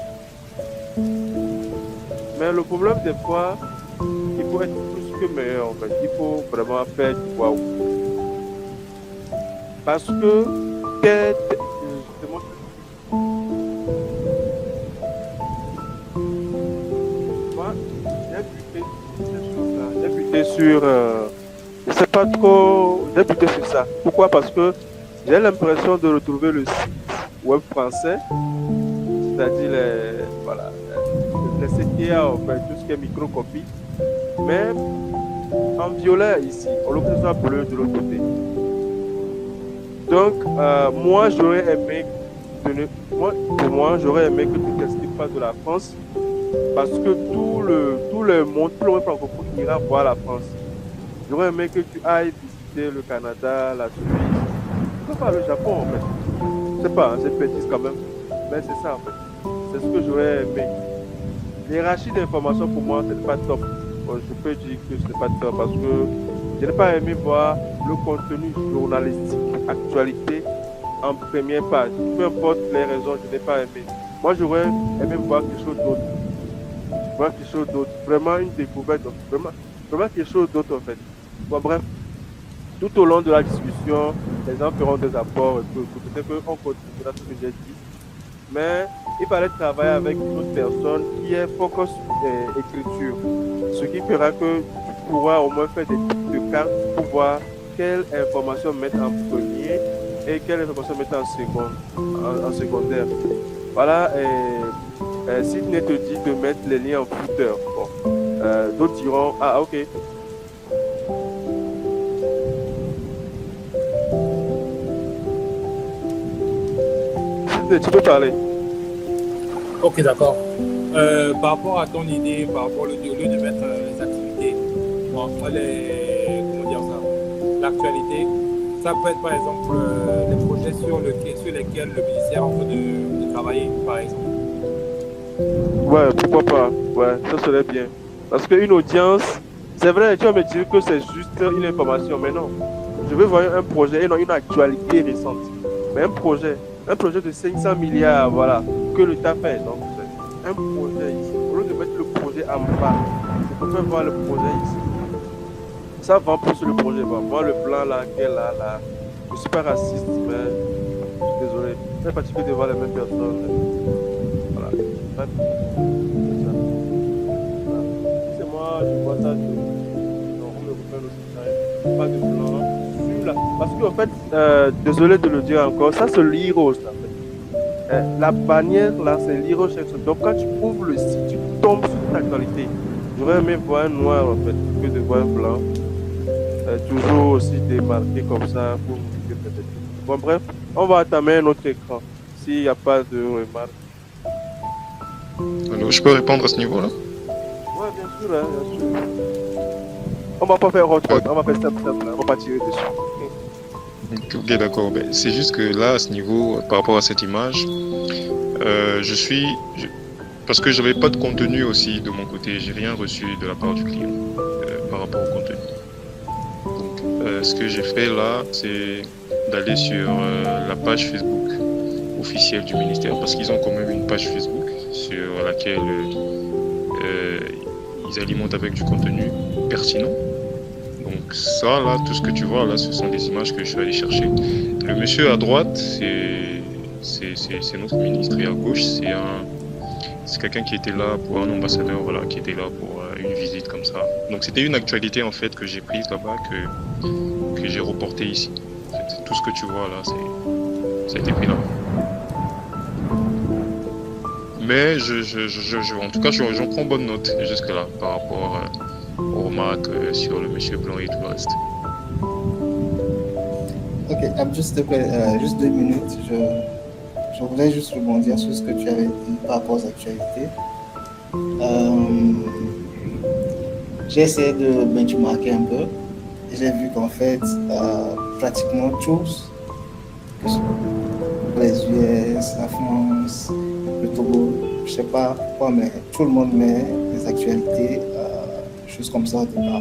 Mais le problème des fois, il faut être plus que meilleur en fait. Il faut vraiment faire du waouh. Parce que moi, j'ai buté sur je sais pas trop, j'ai buté sur ça. Pourquoi? Parce que j'ai l'impression de retrouver le site web français, c'est-à-dire les CTA, en fait, tout ce qui est microcopie, mais en violet ici, on le soit bleu de l'autre côté. Donc, moi, j'aurais aimé que tu t'expliques pas de la France, parce que tout le monde francophone ira voir la France. J'aurais aimé que tu ailles visiter le Canada, la Suisse, pourquoi pas le Japon en fait. Je sais pas, c'est bêtise quand même, mais c'est ça en fait. C'est ce que j'aurais aimé. L'hierarchie d'information pour moi, c'est pas top. Bon, je peux dire que c'est pas top parce que Je n'ai pas aimé voir le contenu journalistique, actualité, en première page. Peu importe les raisons, je n'ai pas aimé. Moi, j'aurais aimé voir quelque chose d'autre. Voir quelque chose d'autre. Vraiment une découverte. Vraiment quelque chose d'autre, en fait. Bon, bref, tout au long de la discussion, les gens feront des apports. Peut-être qu'on continuera ce que j'ai dit. Mais il fallait travailler avec une autre personne qui est focus écriture. Ce qui fera que tu pourras au moins faire des types de cartes pour voir quelles informations mettre en premier et quelles informations mettre en secondaire. Voilà, Sydney te dit de mettre les liens en footer. Bon. D'autres diront, ah ok. Sydney, tu peux parler. Ok, d'accord. Par rapport à ton idée, par rapport au lieu de mettre les activités, bon, comment dire ça, l'actualité, ça peut être par exemple les projets sur lesquels le ministère est en train de travailler, par exemple. Ouais, pourquoi pas. Ouais, ça serait bien. Parce qu'une audience, c'est vrai, tu vas me dire que c'est juste une information, mais non. Je veux voir un projet et non une actualité récente. Mais un projet de 500 milliards, voilà, que l'État fait. Donc, c'est un projet ici. Au lieu de mettre le projet en bas, je peux voir le projet ici. Ça vend plus le projet. Moi, le plan là, là, je ne suis pas raciste, mais désolé. C'est fatigué de voir les mêmes personnes. Voilà. Bref, c'est ça. Voilà. Si c'est moi, je vois ça, on me refait le design. Pas de plan. Celui-là. Parce qu'en fait, désolé de le dire encore, ça c'est l'Heroes là. La bannière là, c'est l'Heroes. Donc quand tu ouvres le site, tu tombes sur cette actualité. J'aurais aimé voir un noir en fait, que de voir un blanc. Toujours aussi démarqué comme ça pour peut-être. Bon bref, on va entamer un autre écran s'il n'y a pas de remarques. Alors, je peux répondre à ce niveau-là? Ouais, bien sûr, hein, bien sûr. On va pas faire autre chose, on va faire simple, on va pas tirer dessus. Ok, d'accord. Ben, c'est juste que là, à ce niveau, par rapport à cette image, parce que j'avais pas de contenu aussi de mon côté, j'ai rien reçu de la part du client par rapport au contenu. Donc, ce que j'ai fait là, c'est d'aller sur la page Facebook officielle du ministère, parce qu'ils ont quand même une page Facebook sur laquelle ils alimentent avec du contenu pertinent. Donc ça, là, tout ce que tu vois, là, ce sont des images que je suis allé chercher. Le monsieur à droite, c'est notre ministre, et à gauche, c'est quelqu'un qui était là pour un ambassadeur, voilà, qui était là pour une visite comme ça. Donc c'était une actualité, en fait, que j'ai prise là-bas, que j'ai reportée ici. En fait, tout ce que tu vois, là, ça a été pris là. Mais en tout cas, j'en prends bonne note jusque-là par rapport aux remarques sur le monsieur blanc et tout le reste. Ok, juste 2 minutes. Je voudrais juste rebondir sur ce que tu avais dit par rapport aux actualités. J'ai essayé de benchmarker un peu. J'ai vu qu'en fait, pratiquement tous, que ce soit les US, la France, le Togo, je sais pas pourquoi, mais tout le monde met des actualités, choses comme ça au départ.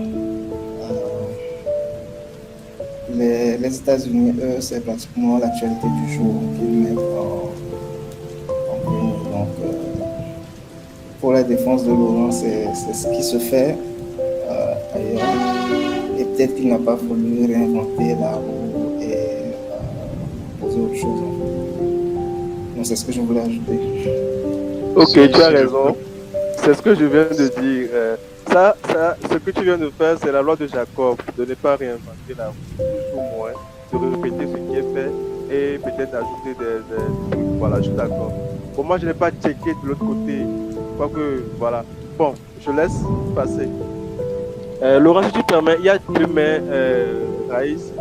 Les États-Unis, eux, c'est pratiquement l'actualité du jour qu'ils mettent en premier. Donc, pour la défense de Laurent, c'est ce qui se fait ailleurs. Et peut-être qu'il n'a pas voulu réinventer la roue et poser autre chose. Donc, c'est ce que je voulais ajouter. Ok, tu as raison. C'est ce que je viens de dire. Ce que tu viens de faire, c'est la loi de Jacob, de ne pas réinventer la roue, plus ou moins, de répéter ce qui est fait et peut-être ajouter des trucs. Voilà, je suis d'accord. Pour moi, je n'ai pas checké de l'autre côté. Quoique, voilà. Bon, je laisse passer. Laurent, si tu permets, il y a 2 mains, Raïs.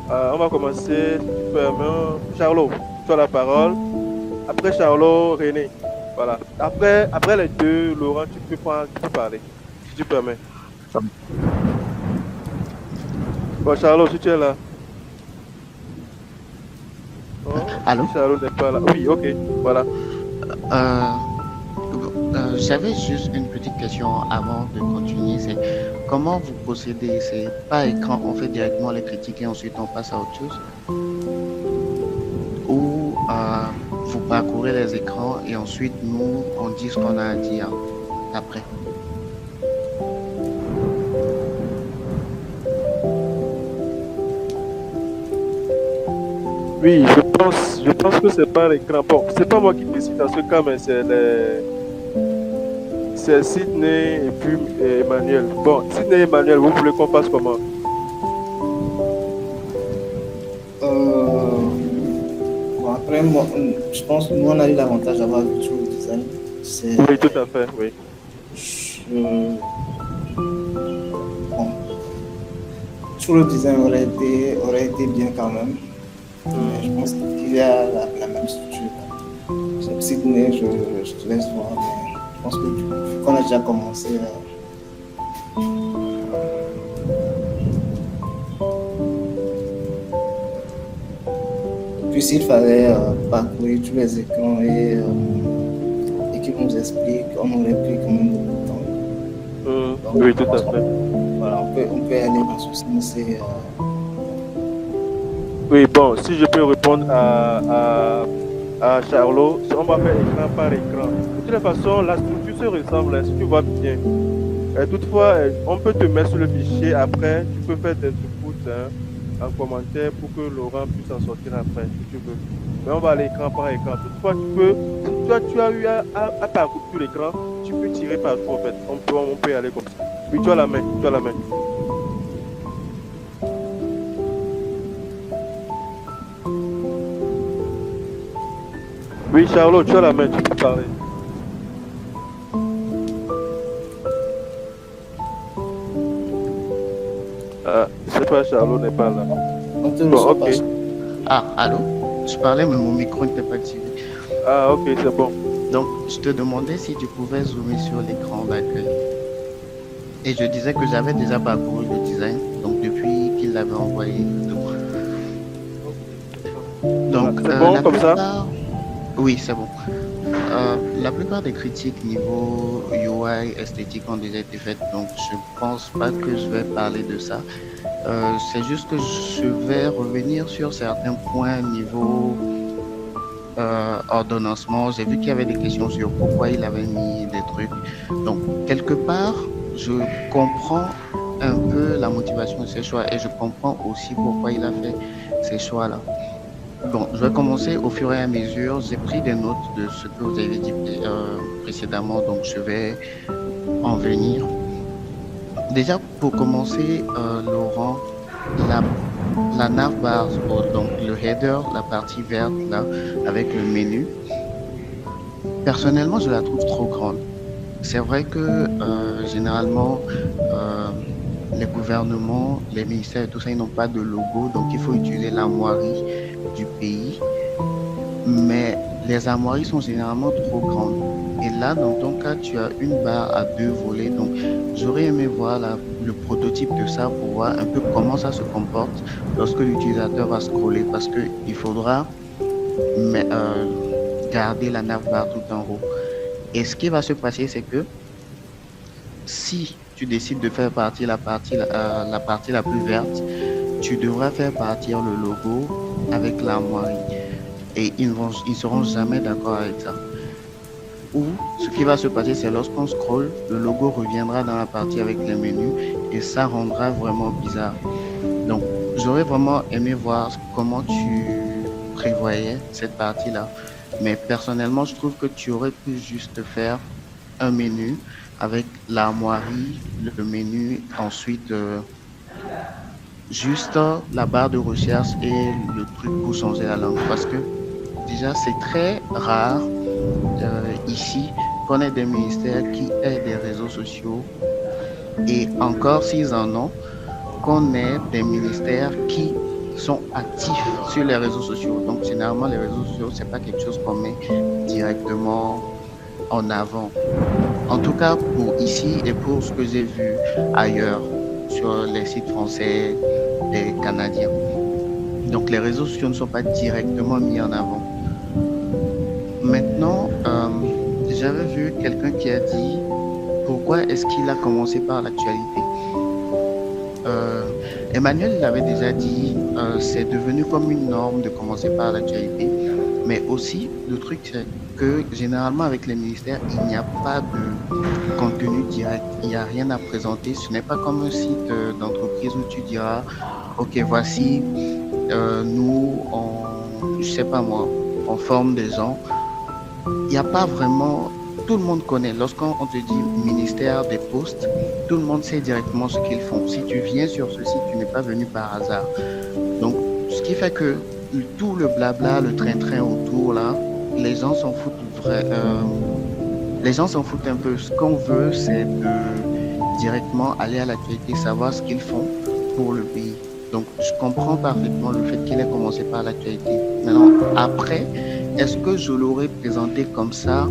On va commencer, si tu permets. Charlot, tu as la parole. Après Charlot, René. Voilà. Après les deux, Laurent, tu peux parler. Si tu permets. Bon, Charlot, si tu es là. Oh, Allô? Charlot n'est pas là. Oui, ok, voilà. J'avais juste une petite question avant de continuer. C'est comment vous procédez? C'est pas écran, on fait directement les critiques et ensuite on passe à autre chose? Ou vous parcourez les écrans et ensuite nous, on dit ce qu'on a à dire après? Oui, je pense que c'est par écran. Bon, c'est pas moi qui décide dans ce cas, mais c'est Sydney et puis Emmanuel. Bon, Sydney et Emmanuel, vous voulez qu'on fasse comment? Bon, après, moi, je pense que nous, on a eu l'avantage d'avoir vu tout le design. Oui, tout à fait, oui. Bon, tout le design aurait été bien quand même. Mais je pense qu'il y a la même structure. Donc, Sydney, je te laisse voir, mais je pense que vu qu'on a déjà commencé. Puis s'il fallait parcourir tous les écrans et qu'il nous explique, on aurait pris quand même beaucoup de temps. Donc, oui, tout à fait. Voilà, on peut aller dans ce sens. Oui, bon, si je peux répondre à Charlot, on va faire écran par écran. De toute façon, la structure se ressemble, hein, si tu vois bien. Toutefois, on peut te mettre sur le fichier après, tu peux faire des inputs en commentaire pour que Laurent puisse en sortir après, si tu veux. Mais on va aller écran par écran. Toutefois, tu peux, si toi tu as eu à parcourir tout l'écran, tu peux tirer partout en fait. On peut y aller comme ça. Oui, tu as la main, tu as la main. Oui, Charlotte, tu as la main, tu peux parler. Je sais pas, Charlotte n'est pas là. Bon, ok. Ah, allô? Je parlais, mais mon micro n'était pas activé. Ah, ok, c'est bon. Donc, je te demandais si tu pouvais zoomer sur l'écran d'accueil. Et je disais que j'avais déjà parcouru le design, donc depuis qu'il l'avait envoyé. Donc, c'est bon comme ça? Oui, c'est bon. La plupart des critiques niveau UI, esthétique ont déjà été faites, donc je pense pas que je vais parler de ça. C'est juste que je vais revenir sur certains points niveau ordonnancement. J'ai vu qu'il y avait des questions sur pourquoi il avait mis des trucs. Donc, quelque part, je comprends un peu la motivation de ses choix et je comprends aussi pourquoi il a fait ces choix-là. Bon, je vais commencer au fur et à mesure. J'ai pris des notes de ce que vous avez dit précédemment, donc je vais en venir. Déjà, pour commencer, Laurent, la navbar, donc le header, la partie verte là, avec le menu, personnellement, je la trouve trop grande. C'est vrai que généralement, les gouvernements, les ministères et tout ça, ils n'ont pas de logo, donc il faut utiliser l'armoirie du pays. Mais les armoiries sont généralement trop grandes. Et là, dans ton cas, tu as une barre à 2 volets. Donc, j'aurais aimé voir le prototype de ça pour voir un peu comment ça se comporte lorsque l'utilisateur va scroller, parce qu'il faudra garder la navbar tout en haut. Et ce qui va se passer, c'est que si tu décides de faire partir la partie la plus verte, tu devras faire partir le logo avec l'armoirie. Et ils ne seront jamais d'accord avec ça. Ou ce qui va se passer, c'est lorsqu'on scrolle, le logo reviendra dans la partie avec les menus et ça rendra vraiment bizarre. Donc, j'aurais vraiment aimé voir comment tu prévoyais cette partie-là. Mais personnellement, je trouve que tu aurais pu juste faire un menu avec l'armoirie, le menu, ensuite juste la barre de recherche et le truc pour changer la langue. Parce que déjà, c'est très rare ici qu'on ait des ministères qui aient des réseaux sociaux et encore s'ils en ont, qu'on ait des ministères qui sont actifs sur les réseaux sociaux. Donc généralement les réseaux sociaux, c'est pas quelque chose qu'on met directement en avant. En tout cas pour ici et pour ce que j'ai vu ailleurs sur les sites français et canadiens. Donc les réseaux sociaux ne sont pas directement mis en avant. Maintenant, j'avais vu quelqu'un qui a dit pourquoi est-ce qu'il a commencé par l'actualité. Emmanuel l'avait déjà dit, c'est devenu comme une norme de commencer par l'actualité. Mais aussi, le truc, c'est que généralement, avec les ministères, il n'y a pas de contenu direct. Il n'y a rien à présenter. Ce n'est pas comme un site d'entreprise où tu diras, OK, voici, nous, je sais pas moi, on forme des gens. Il n'y a pas vraiment, tout le monde connaît. Lorsqu'on te dit ministère des Postes, tout le monde sait directement ce qu'ils font. Si tu viens sur ce site, tu n'es pas venu par hasard. Donc, ce qui fait que tout le blabla, le train-train autour, là, les gens s'en foutent les gens s'en foutent un peu. Ce qu'on veut, c'est de directement aller à l'actualité, savoir ce qu'ils font pour le pays. Donc, je comprends parfaitement le fait qu'il ait commencé par l'actualité. Maintenant, après, est-ce que je l'aurais présenté comme ça?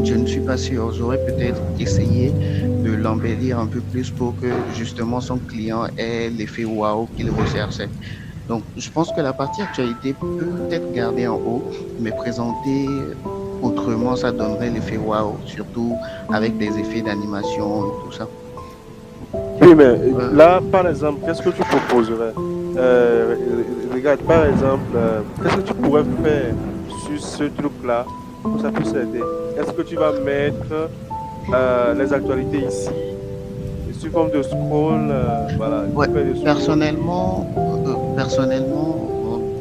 Je ne suis pas sûr. J'aurais peut-être essayé de l'embellir un peu plus pour que justement son client ait l'effet waouh qu'il recherchait. Donc, je pense que la partie actualité peut être gardée en haut, mais présentée autrement, ça donnerait l'effet waouh, surtout avec des effets d'animation et tout ça. Oui, mais là, par exemple, qu'est-ce que tu proposerais? Regarde, par exemple, qu'est-ce que tu pourrais faire sur ce truc-là pour que ça puisse aider? Est-ce que tu vas mettre les actualités ici, sous forme de scroll, voilà, Ouais, tu fais des personnellement,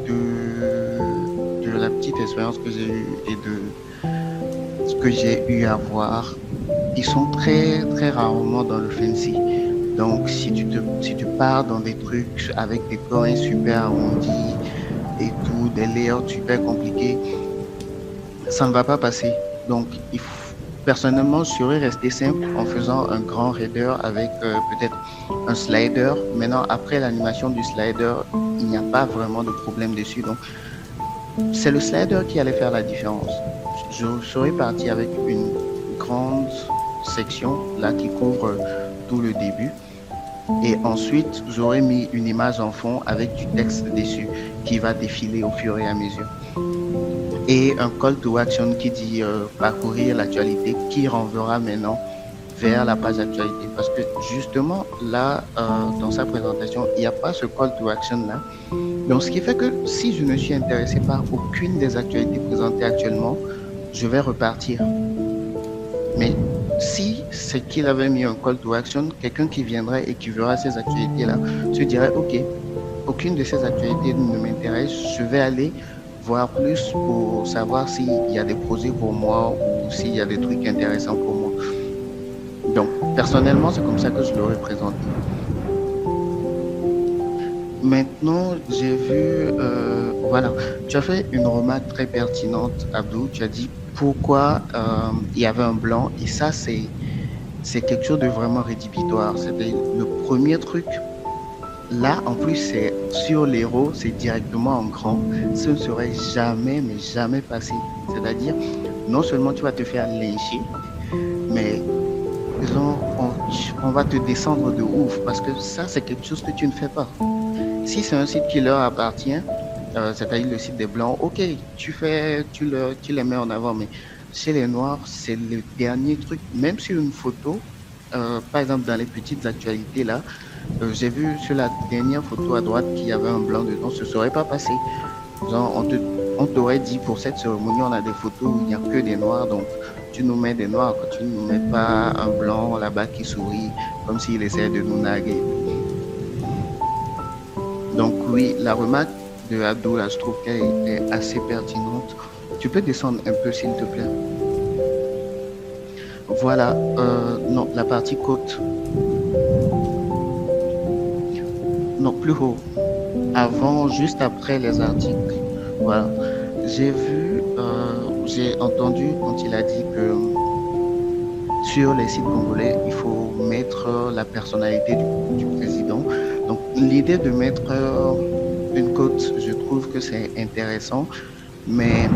de la petite expérience que j'ai eue et de ce que j'ai eu à voir, ils sont très, très rarement dans le fancy. Donc, si tu pars dans des trucs avec des coins super arrondis et tout, des layouts super compliqués, ça ne va pas passer. Donc, personnellement, je serais resté simple en faisant un grand header avec peut-être un slider. Maintenant, après l'animation du slider, il n'y a pas vraiment de problème dessus. Donc, c'est le slider qui allait faire la différence. Je serais parti avec une grande section là qui couvre tout le début. Et ensuite, j'aurais mis une image en fond avec du texte dessus qui va défiler au fur et à mesure. Et un call to action qui dit parcourir l'actualité qui renverra maintenant vers la page actualité. Parce que justement, là, dans sa présentation, il n'y a pas ce call to action là. Donc, ce qui fait que si je ne suis intéressé par aucune des actualités présentées actuellement, je vais repartir. Mais si c'est qu'il avait mis un call to action, quelqu'un qui viendrait et qui verra ces actualités-là se dirait, OK, aucune de ces actualités ne m'intéresse, je vais aller voir plus pour savoir s'il y a des projets pour moi ou s'il y a des trucs intéressants pour moi. Donc, personnellement, c'est comme ça que je l'aurais présenté. Maintenant, j'ai vu, voilà, tu as fait une remarque très pertinente, Abdou. Tu as dit pourquoi il y avait un blanc, et ça, c'est quelque chose de vraiment rédhibitoire. C'était le premier truc. Là, en plus, c'est sur l'héros, c'est directement en grand. Ce ne serait jamais, mais jamais passé. C'est-à-dire, non seulement tu vas te faire lyncher, mais genre, on va te descendre de ouf, parce que ça, c'est quelque chose que tu ne fais pas. Si c'est un site qui leur appartient, c'est-à-dire le site des Blancs, ok, tu les mets en avant, mais chez les Noirs, c'est le dernier truc. Même sur une photo, par exemple dans les petites actualités là, j'ai vu sur la dernière photo à droite qu'il y avait un blanc dedans, ce ne serait pas passé. Genre, on t'aurait dit pour cette cérémonie, on a des photos où il n'y a que des Noirs, donc tu nous mets des Noirs, tu ne nous mets pas un blanc là-bas qui sourit comme s'il essaie de nous narguer. Donc oui, la remarque de Abdou, là, je trouve qu'elle est assez pertinente. Tu peux descendre un peu, s'il te plaît. Voilà, non, la partie côte. Non, plus haut. Avant, juste après les articles. Voilà. J'ai entendu quand il a dit que sur les sites congolais, il faut mettre la personnalité du président. Donc, l'idée de mettre une côte, je trouve que c'est intéressant, mais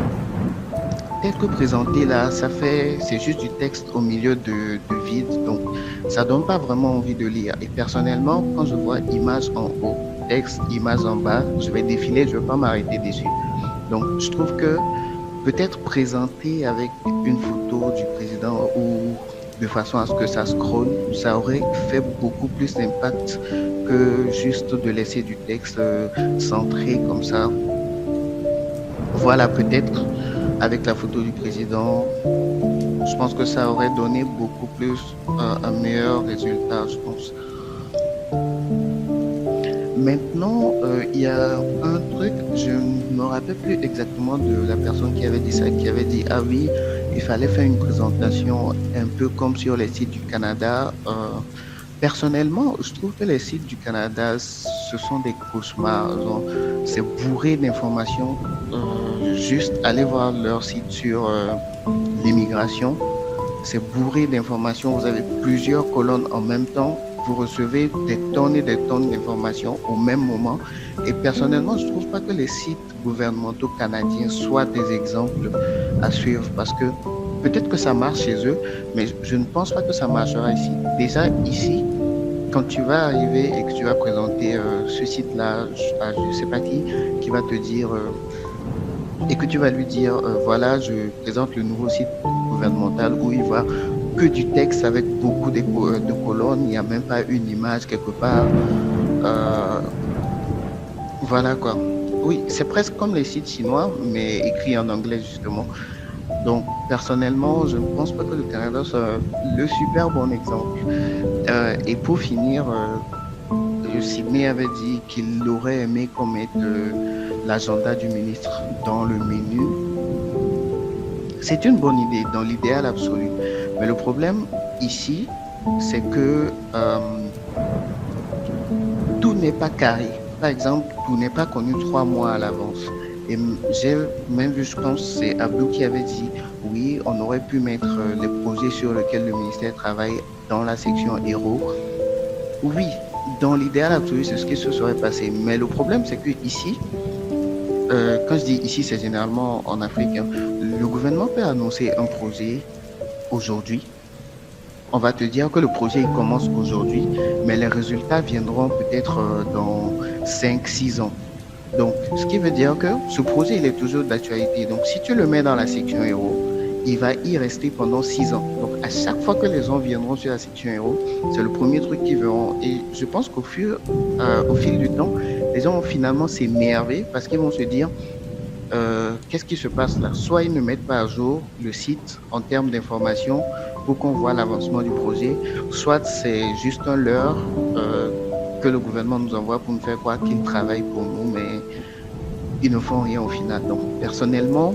tel que présenté là, c'est juste du texte au milieu de vide, donc ça donne pas vraiment envie de lire. Et personnellement, quand je vois image en haut, texte, image en bas, je vais défiler, je vais pas m'arrêter dessus. Donc, je trouve que peut-être présenter avec une photo du président ou de façon à ce que ça scrolle, ça aurait fait beaucoup plus d'impact que juste de laisser du texte centré comme ça. Voilà, peut-être avec la photo du président, je pense que ça aurait donné beaucoup plus un meilleur résultat, je pense. Maintenant, il y a un truc, je ne me rappelle plus exactement de la personne qui avait dit ça, qui avait dit, ah oui, il fallait faire une présentation un peu comme sur les sites du Canada. Personnellement, je trouve que les sites du Canada, ce sont des cauchemars. C'est bourré d'informations. Juste aller voir leur site sur l'immigration. C'est bourré d'informations. Vous avez plusieurs colonnes en même temps. Vous recevez des tonnes et des tonnes d'informations au même moment. Et personnellement, je ne trouve pas que les sites gouvernementaux canadiens soient des exemples à suivre parce que peut-être que ça marche chez eux, mais je ne pense pas que ça marchera ici. Déjà, ici, quand tu vas arriver et que tu vas présenter ce site-là à je ne sais pas qui va te dire et que tu vas lui dire, voilà, je présente le nouveau site gouvernemental où il va que du texte avec beaucoup de colonnes, il n'y a même pas une image quelque part. Voilà quoi. Oui, c'est presque comme les sites chinois, mais écrits en anglais justement. Donc, personnellement, je ne pense pas que le Canada soit le super bon exemple. Et pour finir, Sydney avait dit qu'il aurait aimé qu'on mette l'agenda du ministre dans le menu. C'est une bonne idée, dans l'idéal absolu. Mais le problème ici, c'est que tout n'est pas carré. Par exemple, tout n'est pas connu 3 mois à l'avance. Et j'ai même vu, je pense, c'est Abdou qui avait dit, oui, on aurait pu mettre les projets sur lesquels le ministère travaille dans la section héros. Oui, dans l'idéal absolu, c'est ce qui se serait passé. Mais le problème, c'est que ici, quand je dis ici, c'est généralement en Afrique, hein, le gouvernement peut annoncer un projet aujourd'hui. On va te dire que le projet il commence aujourd'hui, mais les résultats viendront peut-être dans 5-6 ans. Donc, ce qui veut dire que ce projet, il est toujours d'actualité. Donc, si tu le mets dans la section héros, il va y rester pendant 6 ans. Donc, à chaque fois que les gens viendront sur la section héros, c'est le premier truc qu'ils verront. Et je pense qu'au fil du temps, les gens vont finalement s'énerver parce qu'ils vont se dire qu'est-ce qui se passe là? Soit ils ne mettent pas à jour le site en termes d'information pour qu'on voit l'avancement du projet, soit c'est juste un leurre que le gouvernement nous envoie pour nous faire croire qu'ils travaillent pour nous, mais ils ne font rien au final. Donc, personnellement,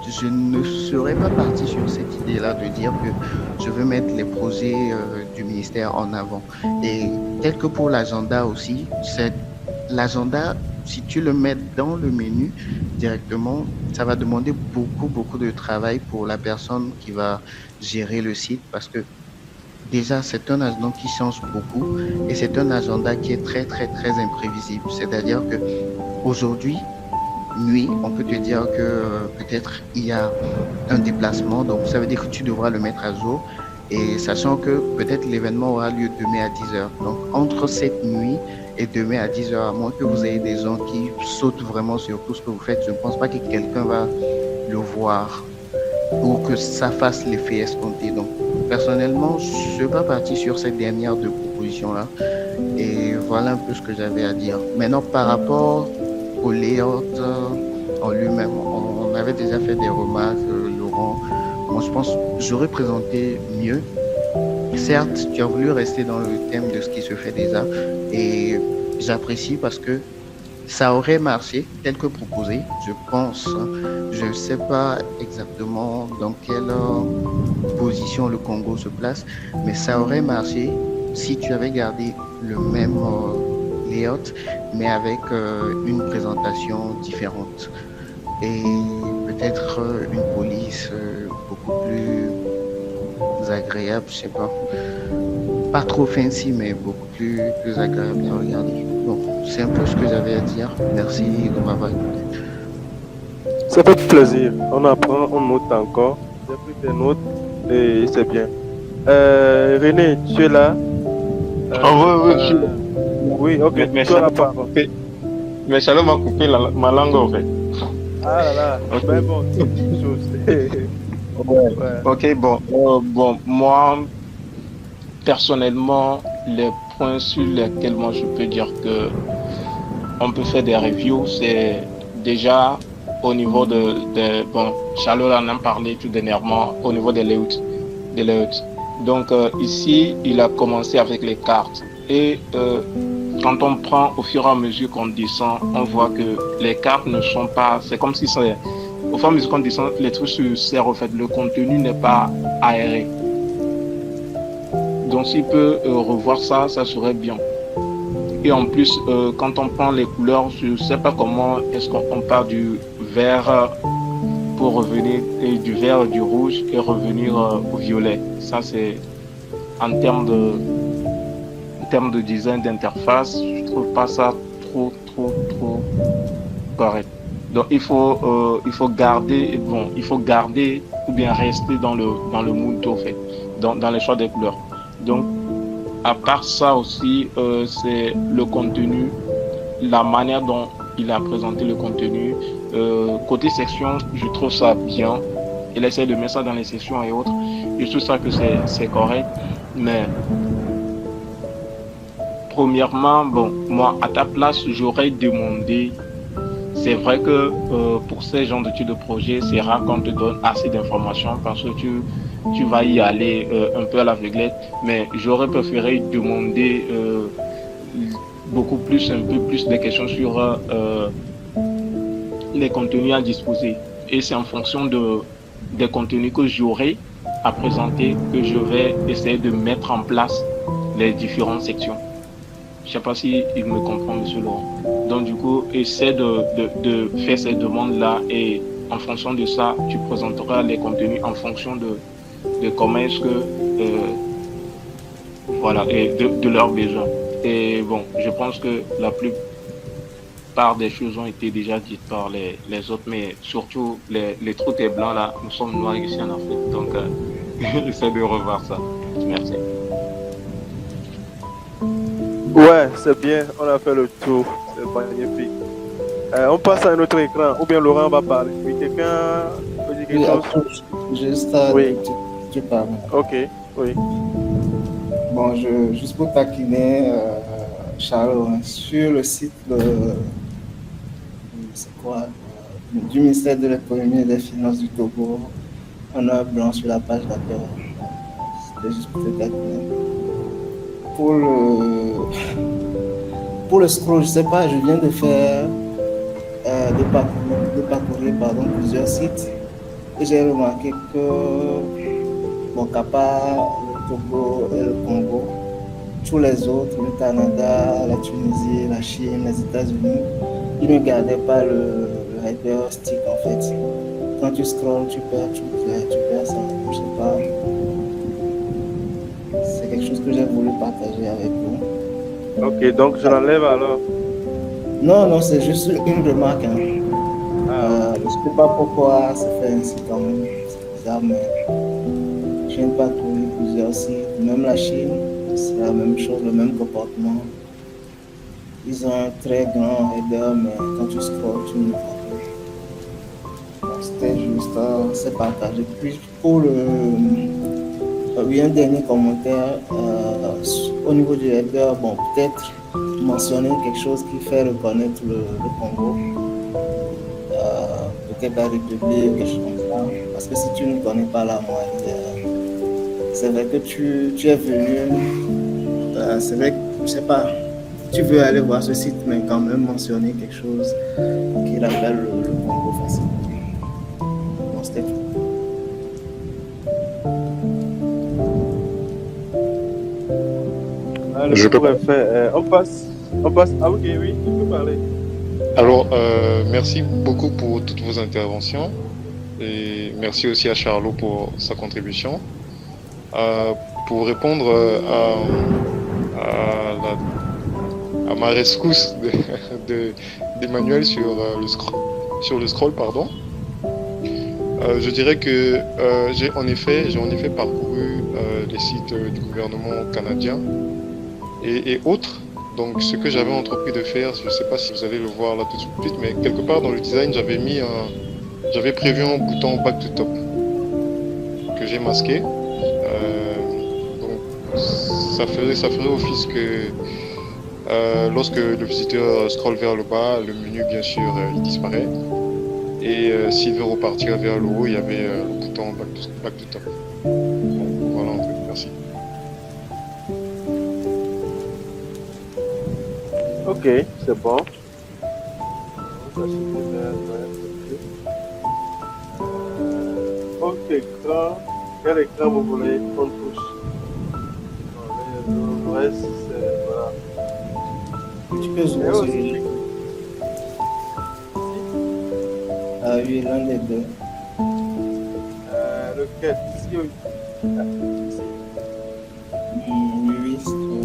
je ne serais pas parti sur cette idée-là de dire que je veux mettre les projets du ministère en avant. Et tel que pour l'agenda aussi, c'est l'agenda, si tu le mets dans le menu directement, ça va demander beaucoup de travail pour la personne qui va gérer le site parce que déjà, c'est un agenda qui change beaucoup et c'est un agenda qui est très imprévisible. C'est-à-dire que aujourd'hui, nuit, on peut te dire que peut-être il y a un déplacement, donc ça veut dire que tu devras le mettre à jour. Et sachant que peut-être l'événement aura lieu demain à 10h. Donc entre cette nuit et demain à 10h, à moins que vous ayez des gens qui sautent vraiment sur tout ce que vous faites, je ne pense pas que quelqu'un va le voir ou que ça fasse l'effet escompté. Donc personnellement, je ne suis pas parti sur cette dernière deux propositions-là. Et voilà un peu ce que j'avais à dire. Maintenant, par rapport au layout en lui-même, on avait déjà fait des remarques, Laurent. Moi, je pense que j'aurais présenté mieux. Certes, tu as voulu rester dans le thème de ce qui se fait déjà. Et j'apprécie parce que ça aurait marché tel que proposé, je pense. Je ne sais pas exactement dans quelle position le Congo se place, mais ça aurait marché si tu avais gardé le même layout, mais avec une présentation différente. Et peut-être une police beaucoup plus agréable, je sais pas. Pas trop fancy, mais beaucoup plus agréable à regarder. Donc, c'est un peu ce que j'avais à dire. Merci de m'avoir écouté. Ça fait plaisir. On apprend, on note encore. J'ai pris tes notes et c'est bien. René, tu es là? Oui, je suis là. Oui, ok, Mais tu as la parole. Mais Shalom m'a coupé ma langue en fait. Ah là là, okay. Mais bon, c'est une chose. Ouais. Ouais. Ok, bon, moi, personnellement, les points sur lesquels moi je peux dire que on peut faire des reviews, c'est déjà au niveau bon, Charles en a parlé tout dernièrement, au niveau des layouts. Donc ici, il a commencé avec les cartes. Et quand on prend au fur et à mesure qu'on descend, on voit que les cartes ne sont pas, c'est comme si c'est, au fur et à mesure qu'on descend, les trucs se serrent, en fait, le contenu n'est pas aéré. Donc s'il peut revoir ça, ça serait bien. Et en plus, quand on prend les couleurs, je ne sais pas comment est-ce qu'on part du vert pour revenir, et du vert, du rouge et revenir au violet. Ça, c'est en termes de design d'interface, je trouve pas ça trop correct. Donc il faut garder ou bien rester dans le mood en fait, dans les choix des couleurs. Donc à part ça aussi, c'est le contenu, la manière dont il a présenté le contenu. Côté section, je trouve ça bien. Il essaie de mettre ça dans les sections et autres. Je trouve ça que c'est correct. Mais premièrement, bon, moi, à ta place, j'aurais demandé. C'est vrai que pour ces genres de types de projets, c'est rare qu'on te donne assez d'informations parce que tu vas y aller un peu à l'aveuglette. Mais j'aurais préféré demander un peu plus de questions sur les contenus à disposer. Et c'est en fonction des contenus que j'aurai à présenter que je vais essayer de mettre en place les différentes sections. Je ne sais pas si il me comprend, monsieur Laurent. Donc du coup, essaie de faire ces demandes-là et en fonction de ça, tu présenteras les contenus en fonction de comment est-ce que voilà, et de leurs besoins. Et bon, je pense que la plupart des choses ont été déjà dites par les autres, mais surtout les trous et blancs là, nous sommes noirs ici en Afrique, donc essaie de revoir ça. Merci. Ouais, c'est bien, on a fait le tour, c'est magnifique. On passe à un autre écran, ou bien Laurent va parler. Oui, quelqu'un peut dire quelque chose? Après, juste Oui. tu parles. Ok, oui. Bon, juste pour taquiner Charles, hein, sur le site du ministère de l'économie et des finances du Togo, on a un blanc sur la page d'accueil. C'était juste pour te taquiner. Pour le scroll, je sais pas, je viens de faire parcourir plusieurs sites et j'ai remarqué que bon, qu'à part le Togo et le Congo, tous les autres, le Canada, la Tunisie, la Chine, les États-Unis, ils ne gardaient pas le hyperstick en fait. Quand tu scrolls, tu perds ça. Je sais pas. C'est quelque chose que j'ai voulu partager avec vous. Ok, donc je l'enlève alors. Non, c'est juste une remarque. Hein. Je ne sais pas pourquoi ça fait ainsi quand même. C'est bizarre, mais je viens de parcourir plusieurs sites. Même la Chine, c'est la même chose, le même comportement. Ils ont un très grand header, mais quand tu scrolls, tu ne le vois plus. Donc, c'était juste, c'est partagé. Puis pour un dernier commentaire au niveau du header, bon, peut-être mentionner quelque chose qui fait reconnaître le Congo, peut-être la République, quelque chose comme ça. Parce que si tu ne connais pas la Mali, c'est vrai que tu es venu, c'est vrai que, je sais pas, tu veux aller voir ce site, mais quand même mentionner quelque chose qui rappelle le Congo facilement. Bon, c'était tout. Alors, Je peux on passe. Ah ok, oui, tu peux parler. Alors, merci beaucoup pour toutes vos interventions et merci aussi à Charlot pour sa contribution. Pour répondre à ma rescousse d'Emmanuel sur le scroll, pardon. Je dirais que j'ai en effet parcouru les sites du gouvernement canadien et autres. Donc ce que j'avais entrepris de faire, je ne sais pas si vous allez le voir là tout de suite, mais quelque part dans le design, j'avais prévu un bouton back to top. que j'ai masqué. Donc ça ferait office que lorsque le visiteur scrolle vers le bas, le menu bien sûr il disparaît. Et s'il veut repartir vers le haut, il y avait le bouton back to top. Bon, voilà en fait, merci. Ok, c'est bon. Ok, écran. Quel écran vous voulez qu'on touche? Le reste, c'est voilà. Tu peux Et jouer aussi, celui-là. Ah oui, l'un des deux. lequel? Ici ou ici? Ici. Oui, oui, c'est tout.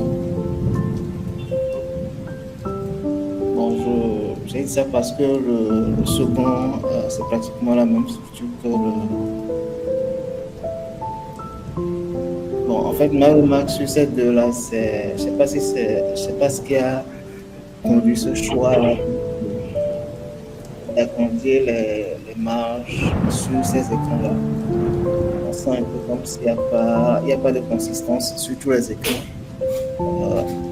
Bon, j'ai dit ça parce que le second, c'est pratiquement la même structure que le. Bon, en fait, ma remarque sur ces deux-là, c'est. Je sais pas ce qui a conduit ce choix-là d'agrandir les marges sur ces écrans-là. On sent un peu comme s'il n'y a pas de consistance sur tous les écrans.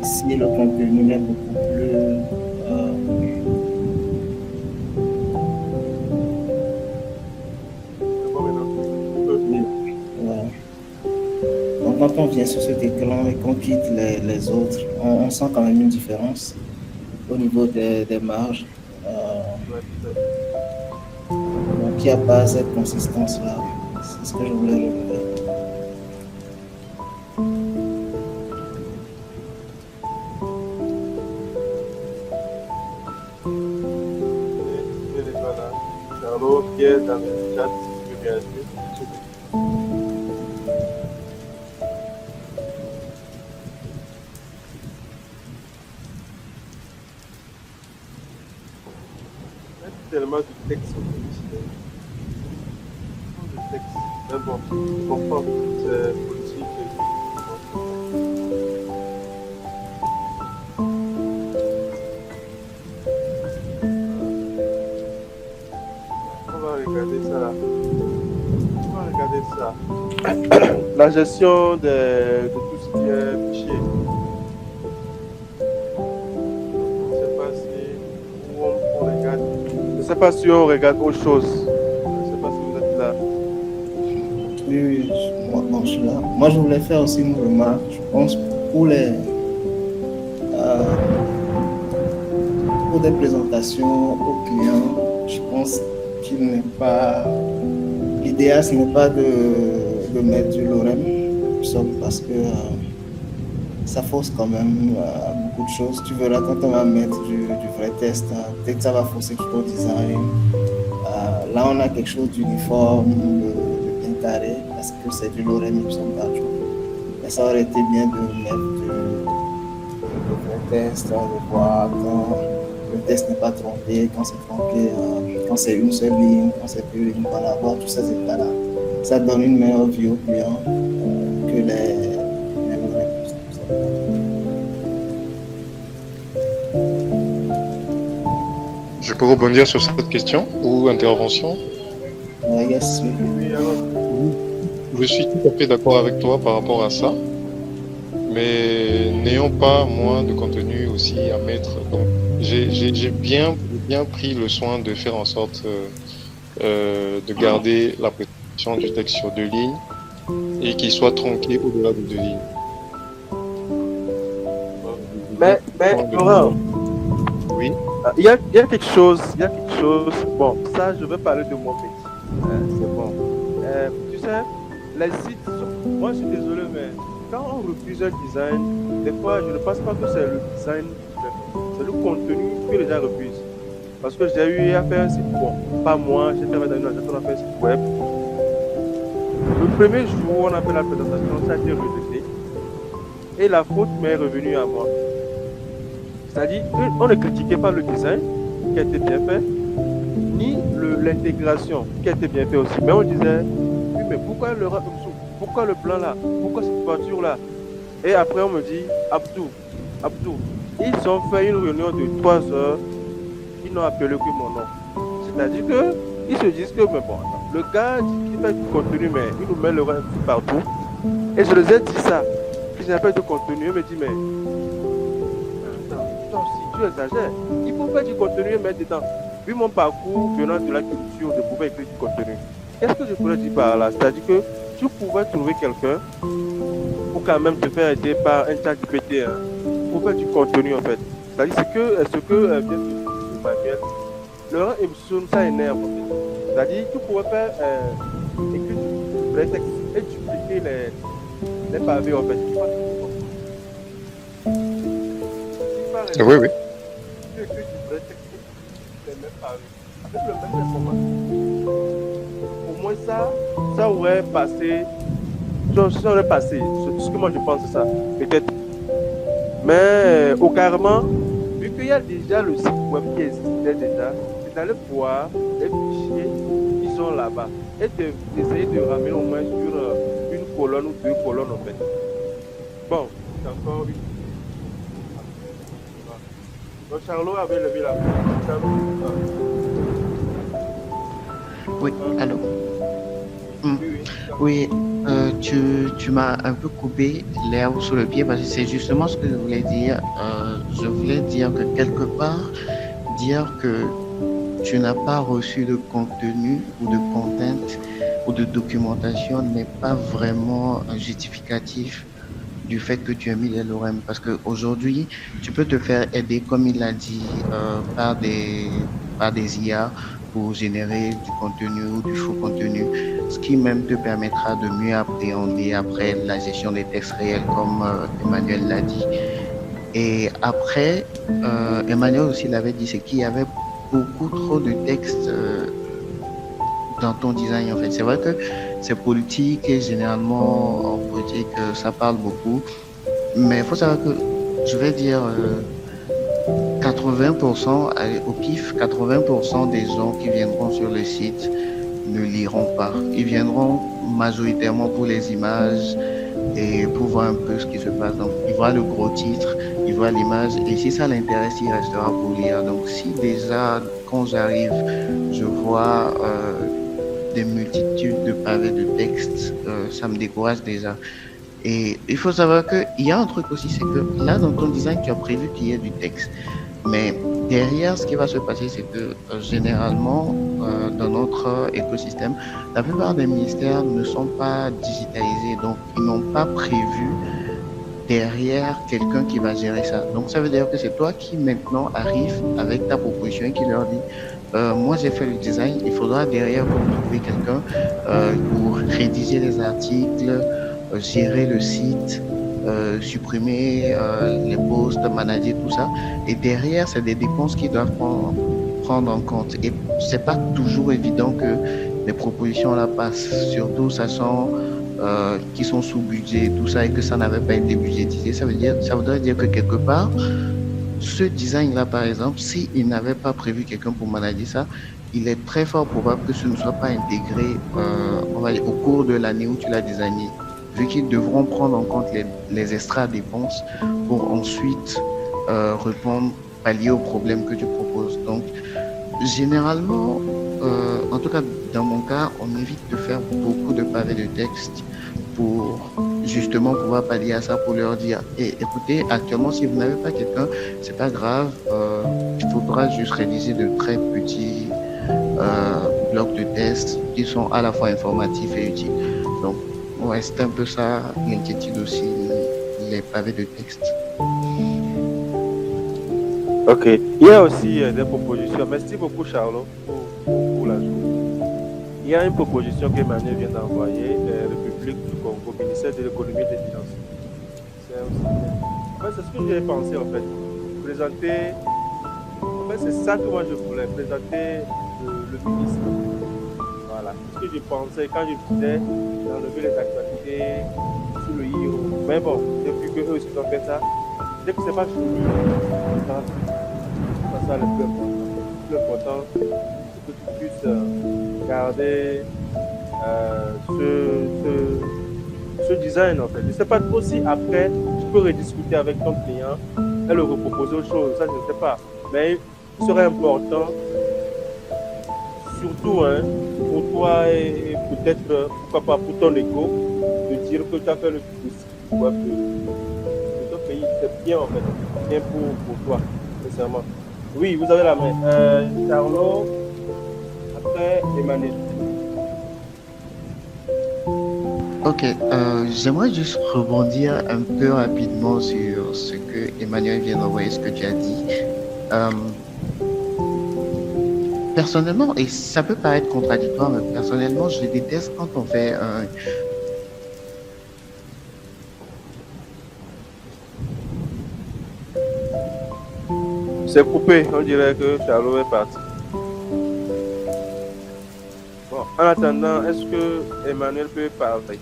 Ici, le contenu est beaucoup plus. Voilà. Donc, quand on vient sur cet écran et qu'on quitte les autres, on sent quand même une différence au niveau des marges. Donc, il n'y a pas cette consistance-là. C'est ce que je voulais relever. Charlot, qui est dans le chat, si tu veux réagir. Tellement de texte sur le de texte. Mais bon, je comprends, c'est politique. On va regarder ça là. On va regarder ça. La gestion de tout ce qui est fichier. Je ne sais pas si on regarde autre chose. Je ne sais pas si vous êtes là. Oui, moi, je suis là. Moi, je voulais faire aussi une remarque. Je pense pour des présentations aux clients, je pense qu'il n'est pas. L'idéal, ce n'est pas de mettre du lorem parce que ça force quand même beaucoup de choses. Tu verras quand on va mettre du vrai test, peut-être ça va forcer tout ton design. Là, on a quelque chose d'uniforme, de bien carré, parce que c'est du lorem ipsum partout. Mais ça aurait été bien de mettre du vrai test, de voir quand le test n'est pas trompé, quand c'est trompé, quand c'est une seule ligne, quand c'est deux lignes, voilà, avoir tous ces états-là. Ça donne une meilleure vue au client que les Je peux rebondir sur cette question ou intervention? Yes. Je suis tout à fait d'accord avec toi par rapport à ça, mais n'ayons pas moins de contenu aussi à mettre. Donc, j'ai bien pris le soin de faire en sorte de garder la présentation du texte sur 2 lignes et qu'il soit tronqué au-delà de 2 lignes. Mais Laurent, oui. Il y a quelque chose, bon, ça je vais parler de mon métier, c'est bon. Tu sais, les sites, moi je suis désolé, mais quand on refuse un design, des fois je ne pense pas que c'est le design, c'est le contenu que les gens refusent. Parce que j'ai eu à faire un site, bon, pas moi, j'ai travaillé dans une agence, on a fait un site web. Le premier jour où on a fait la présentation, ça a été rejeté. Et la faute m'est revenue à moi. C'est-à-dire, on ne critiquait pas le design qui a été bien fait, ni l'intégration qui a été bien fait aussi. Mais on disait, oui, mais pourquoi le blanc là? Pourquoi cette voiture là? Et après, on me dit, Abdou, ils ont fait une réunion de 3 heures, ils n'ont appelé que mon nom. C'est-à-dire qu'ils se disent que, mais bon, Le gars qui fait du contenu, mais il nous met le rêve partout. Et je les ai dit ça. Si je n'ai pas de contenu, il me dit, mais attends, si tu exagères, il faut faire du contenu et mettre dedans. Vu mon parcours venant de la culture, je pouvais écrire du contenu. Qu'est-ce que je pourrais dire par là? C'est-à-dire que tu pouvais trouver quelqu'un pour quand même te faire aider par un chat GPT pour faire du contenu en fait. C'est-à-dire ce que vient de dire Manuel, Laurent Emerson, ça énerve en fait. C'est-à-dire tu pourrais faire écrire du vrai texte et dupliquer les pavés en fait. Oui, oui. Tu écris du vrai texte et les mêmes pavés avec le même information. Au moins ça aurait passé. Ça aurait passé. Ce que moi je pense c'est ça. Peut-être. Mais au carrément, vu qu'il y a déjà le site web qui existait déjà, c'est d'aller voir les fichiers qui sont là-bas et d'essayer de ramener au moins sur une colonne ou deux colonnes en fait. Bon, c'est encore une. Donc Charlot avait levé la main. Oui, allô. Oui, tu m'as un peu coupé l'herbe sous le pied parce que c'est justement ce que je voulais dire. Je voulais dire que quelque part, dire que tu n'as pas reçu de contenu ou de content ou de documentation n'est pas vraiment un justificatif du fait que tu as mis les lorem. Parce qu'aujourd'hui, tu peux te faire aider, comme il l'a dit, par des IA pour générer du contenu ou du faux contenu, ce qui même te permettra de mieux appréhender après la gestion des textes réels, comme Emmanuel l'a dit. Et après, Emmanuel aussi l'avait dit, c'est qu'il y avait beaucoup trop de textes dans ton design en fait. C'est vrai que c'est politique et généralement en politique ça parle beaucoup, mais il faut savoir que je vais dire 80% au pif, 80% des gens qui viendront sur le site ne liront pas. Ils viendront majoritairement pour les images et pour voir un peu ce qui se passe. Donc, ils voient le gros titre, ils voient l'image et si ça l'intéresse, il restera pour lire. Donc, si déjà, quand j'arrive, je vois des multitudes de pavés de texte, ça me décourage déjà. Et il faut savoir qu'il y a un truc aussi, c'est que là, dans ton design, tu as prévu qu'il y ait du texte. Mais derrière, ce qui va se passer, c'est que généralement, dans notre écosystème, la plupart des ministères ne sont pas digitalisés. Donc, ils n'ont pas prévu derrière quelqu'un qui va gérer ça. Donc, ça veut dire que c'est toi qui maintenant arrive avec ta proposition et qui leur dit moi, j'ai fait le design, il faudra derrière vous trouver quelqu'un pour rédiger les articles, gérer le site, supprimer les posts, manager tout ça. Et derrière, c'est des dépenses qu'ils doivent prendre en compte. Et c'est pas toujours évident que les propositions là passent, surtout sachant qu'ils sont sous budget et tout ça et que ça n'avait pas été budgétisé. Ça voudrait dire que quelque part, ce design-là, par exemple, s'il n'avait pas prévu quelqu'un pour manager ça, il est très fort probable que ce ne soit pas intégré on va dire, au cours de l'année où tu l'as designé, vu qu'ils devront prendre en compte les extra dépenses pour ensuite répondre, pallier aux problèmes que tu proposes. Donc, généralement, en tout cas dans mon cas, on évite de faire beaucoup de pavés de texte pour justement pouvoir pallier à ça, pour leur dire écoutez, actuellement si vous n'avez pas quelqu'un, c'est pas grave, il faudra juste rédiger de très petits blocs de tests qui sont à la fois informatifs et utiles. Donc ouais, c'est un peu ça l'inquiétude aussi, les pavés de texte. Ok, il y a aussi des propositions. Merci beaucoup Charlot pour la journée. Il y a une proposition qu'Emmanuel vient d'envoyer, République du Congo, ministère de l'économie et des finances. C'est aussi bien. En fait, c'est ce que j'ai pensé en fait. Présenter. En fait, c'est ça que moi je voulais, présenter le ministre. Voilà. Ce que je pensais quand je disais d'enlever les actualités sur le IO. Mais bon, depuis que eux aussi ont fait ça, dès que c'est pas fini, c'est pas ça le plus important. Le plus important, c'est que tu puisses garder ce design en fait. Je ne sais pas trop si après tu peux rediscuter avec ton client et le reproposer autre chose, ça je ne sais pas. Mais il serait important surtout hein, pour toi et peut-être, pourquoi pas pour ton ego, de dire que tu as fait le plus possible. Tu vois, que ton pays, c'est bien en fait, bien pour toi, sincèrement. Oui, vous avez la main. Carlo, après Emmanuel. Ok, j'aimerais juste rebondir un peu rapidement sur ce que Emmanuel vient d'envoyer, ce que tu as dit. Euh, Personnellement, et ça peut paraître contradictoire, mais personnellement, je déteste quand on fait un... C'est coupé, on dirait que Charlot est parti. Bon, en attendant, est-ce que Emmanuel peut parler?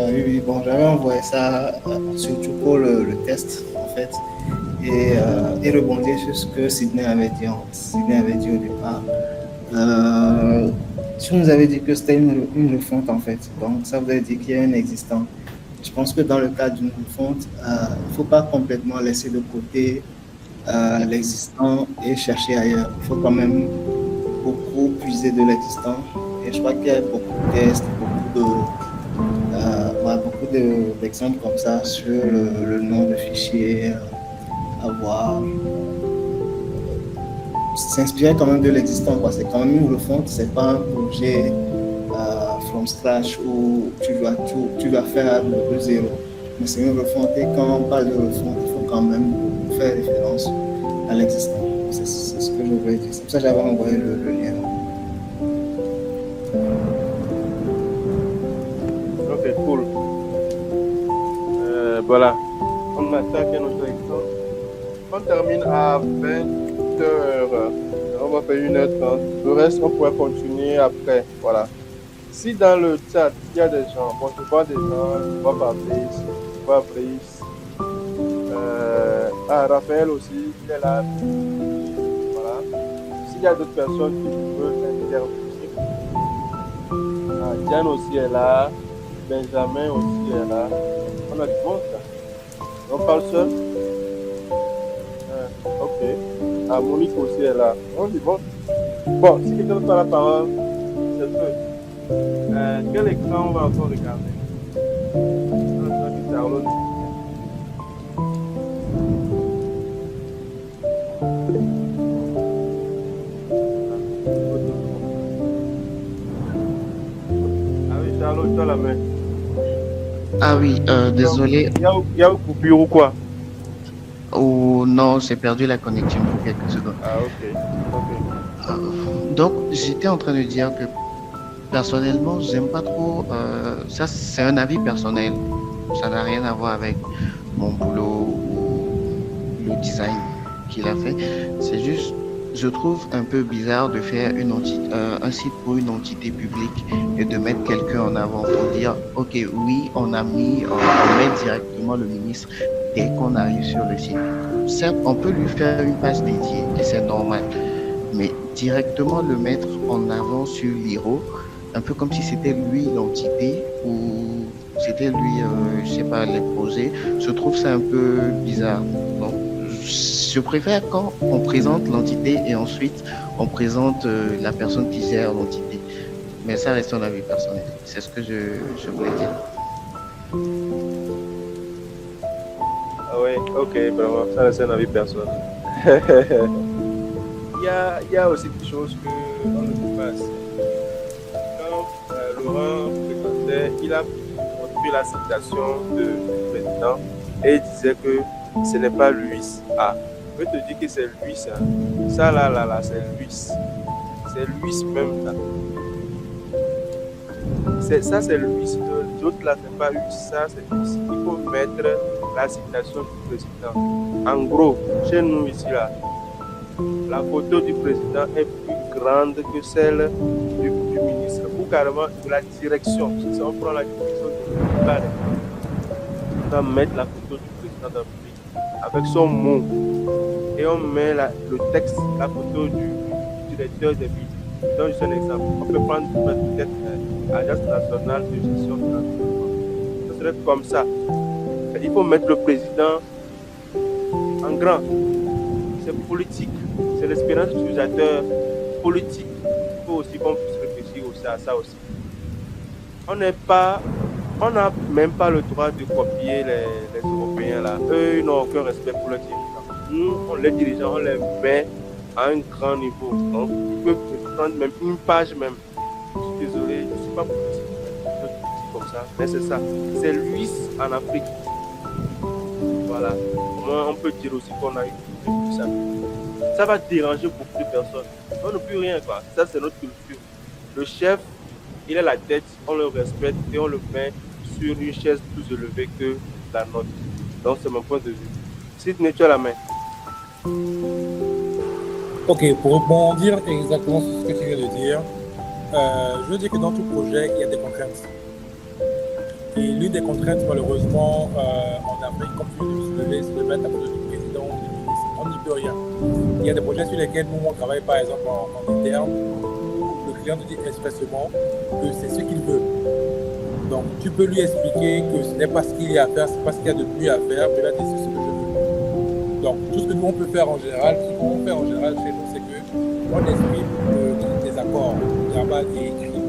Oui, bon, j'avais envoyé ça surtout pour le test, en fait, et rebondir sur ce que Sydney avait dit au départ. Tu nous avais dit que c'était une refonte, en fait, donc ça voudrait dire qu'il y a un existant. Je pense que dans le cadre d'une refonte, il ne faut pas complètement laisser de côté l'existant et chercher ailleurs. Il faut quand même beaucoup puiser de l'existant, et je crois qu'il y a beaucoup de tests, beaucoup d'exemples comme ça sur le nom de fichiers à voir. S'inspirer quand même de l'existant, c'est quand même une refonte, c'est pas un projet from scratch où tu dois faire de zéro, mais c'est une refonte, et quand on parle de refonte, il faut quand même faire référence à l'existant. C'est ce que je voulais dire, c'est pour ça que j'avais envoyé le lien. Ok, cool. Voilà, on attaque notre exemple. On termine à 20h. On va faire 1h30. Le reste, on pourra continuer après. Voilà. Si dans le chat, il y a des gens, bon, je vois des gens, je vois Fabrice, je vois Brice. Raphaël aussi, il est là. Voilà. S'il y a d'autres personnes qui veulent intervenir, Diane aussi est là. Benjamin aussi est là. On a du bon ça. On parle seul. Ok. Monique aussi est là. On dit bon. Bon, si quelqu'un n'a pas la parole, c'est peu. Quel écran on va encore regarder? Ah oui, Charlotte, tu as la main. Ah oui, désolé. Il y a une coupure ou quoi? Oh non, j'ai perdu la connexion pour quelques secondes. Ah ok. Donc, j'étais en train de dire que personnellement, j'aime pas trop. Ça, c'est un avis personnel. Ça n'a rien à voir avec mon boulot ou le design qu'il a fait. C'est juste, je trouve un peu bizarre de faire un site pour une entité publique et de mettre quelqu'un en avant pour dire, ok, oui, on met directement le ministre dès qu'on arrive sur le site. Certes, on peut lui faire une page dédiée et c'est normal, mais directement le mettre en avant sur l'IRO, un peu comme si c'était lui l'entité ou c'était lui, je sais pas, les projets, je trouve ça un peu bizarre. Donc, je préfère quand on présente l'entité et ensuite on présente la personne qui gère l'entité. Mais ça reste un avis personnel. C'est ce que je voulais dire. Ah ouais, ok, vraiment, ça c'est un avis personnel. Il y a aussi des choses que on ne peut pas assez. Quand Laurent présentait, il a montré la citation du président et il disait que ce n'est pas Luis. Ah, je peux te dire que c'est Luis. Hein. Ça là, c'est Luis. C'est Luis même là. Ça c'est Luis. L'autre là, c'est pas Luis. Ça c'est Luis. Il faut mettre la citation du président. En gros, chez nous ici là, la photo du président est plus grande que celle du ministre, ou carrément de la direction. Si on prend la direction du palais, on va mettre la photo du président d'un pays avec son mot et on met le texte, la photo du directeur des villes. Donc, juste un exemple. On peut prendre peut-être l'Agence nationale de gestion de l'environnement. Ce serait comme ça. Il faut mettre le président en grand. C'est politique. C'est l'expérience utilisateur. Il politique, il faut aussi qu'on puisse réfléchir aussi à ça aussi. On n'a même pas le droit de copier les Européens là. Eux, ils n'ont aucun respect pour leurs dirigeants. Nous, les dirigeants, on les met à un grand niveau. Donc, ils peuvent prendre même une page même. Je suis désolé, je ne suis pas politique, je dis comme ça, mais c'est ça. C'est l'UIS en Afrique. Voilà. Moi, on peut dire aussi qu'on a eu ça. Ça va déranger beaucoup de personnes. On n'a plus rien, quoi. Ça, c'est notre culture. Le chef, il a la tête, on le respecte et on le met sur une chaise plus élevée que la nôtre. Donc, c'est mon point de vue. Sidney, tu as la main. Ok, pour rebondir exactement sur ce que tu viens de dire, je veux dire que dans tout projet, il y a des contraintes. Et l'une des contraintes, malheureusement, en Afrique, comme tu viens de le soulever, c'est de mettre à côté du président ou du ministre. On n'y peut rien. Il y a des projets sur lesquels nous, on travaille par exemple en interne, où le client te dit expressément que c'est ce qu'il veut. Donc, tu peux lui expliquer que ce n'est pas ce qu'il y a à faire, ce n'est pas ce qu'il y a de mieux à faire, mais là, c'est ce que je veux. Donc, tout ce que nous, on peut faire en général, ce qu'on fait en général chez nous, c'est qu'on exprime des accords verbal et écrits.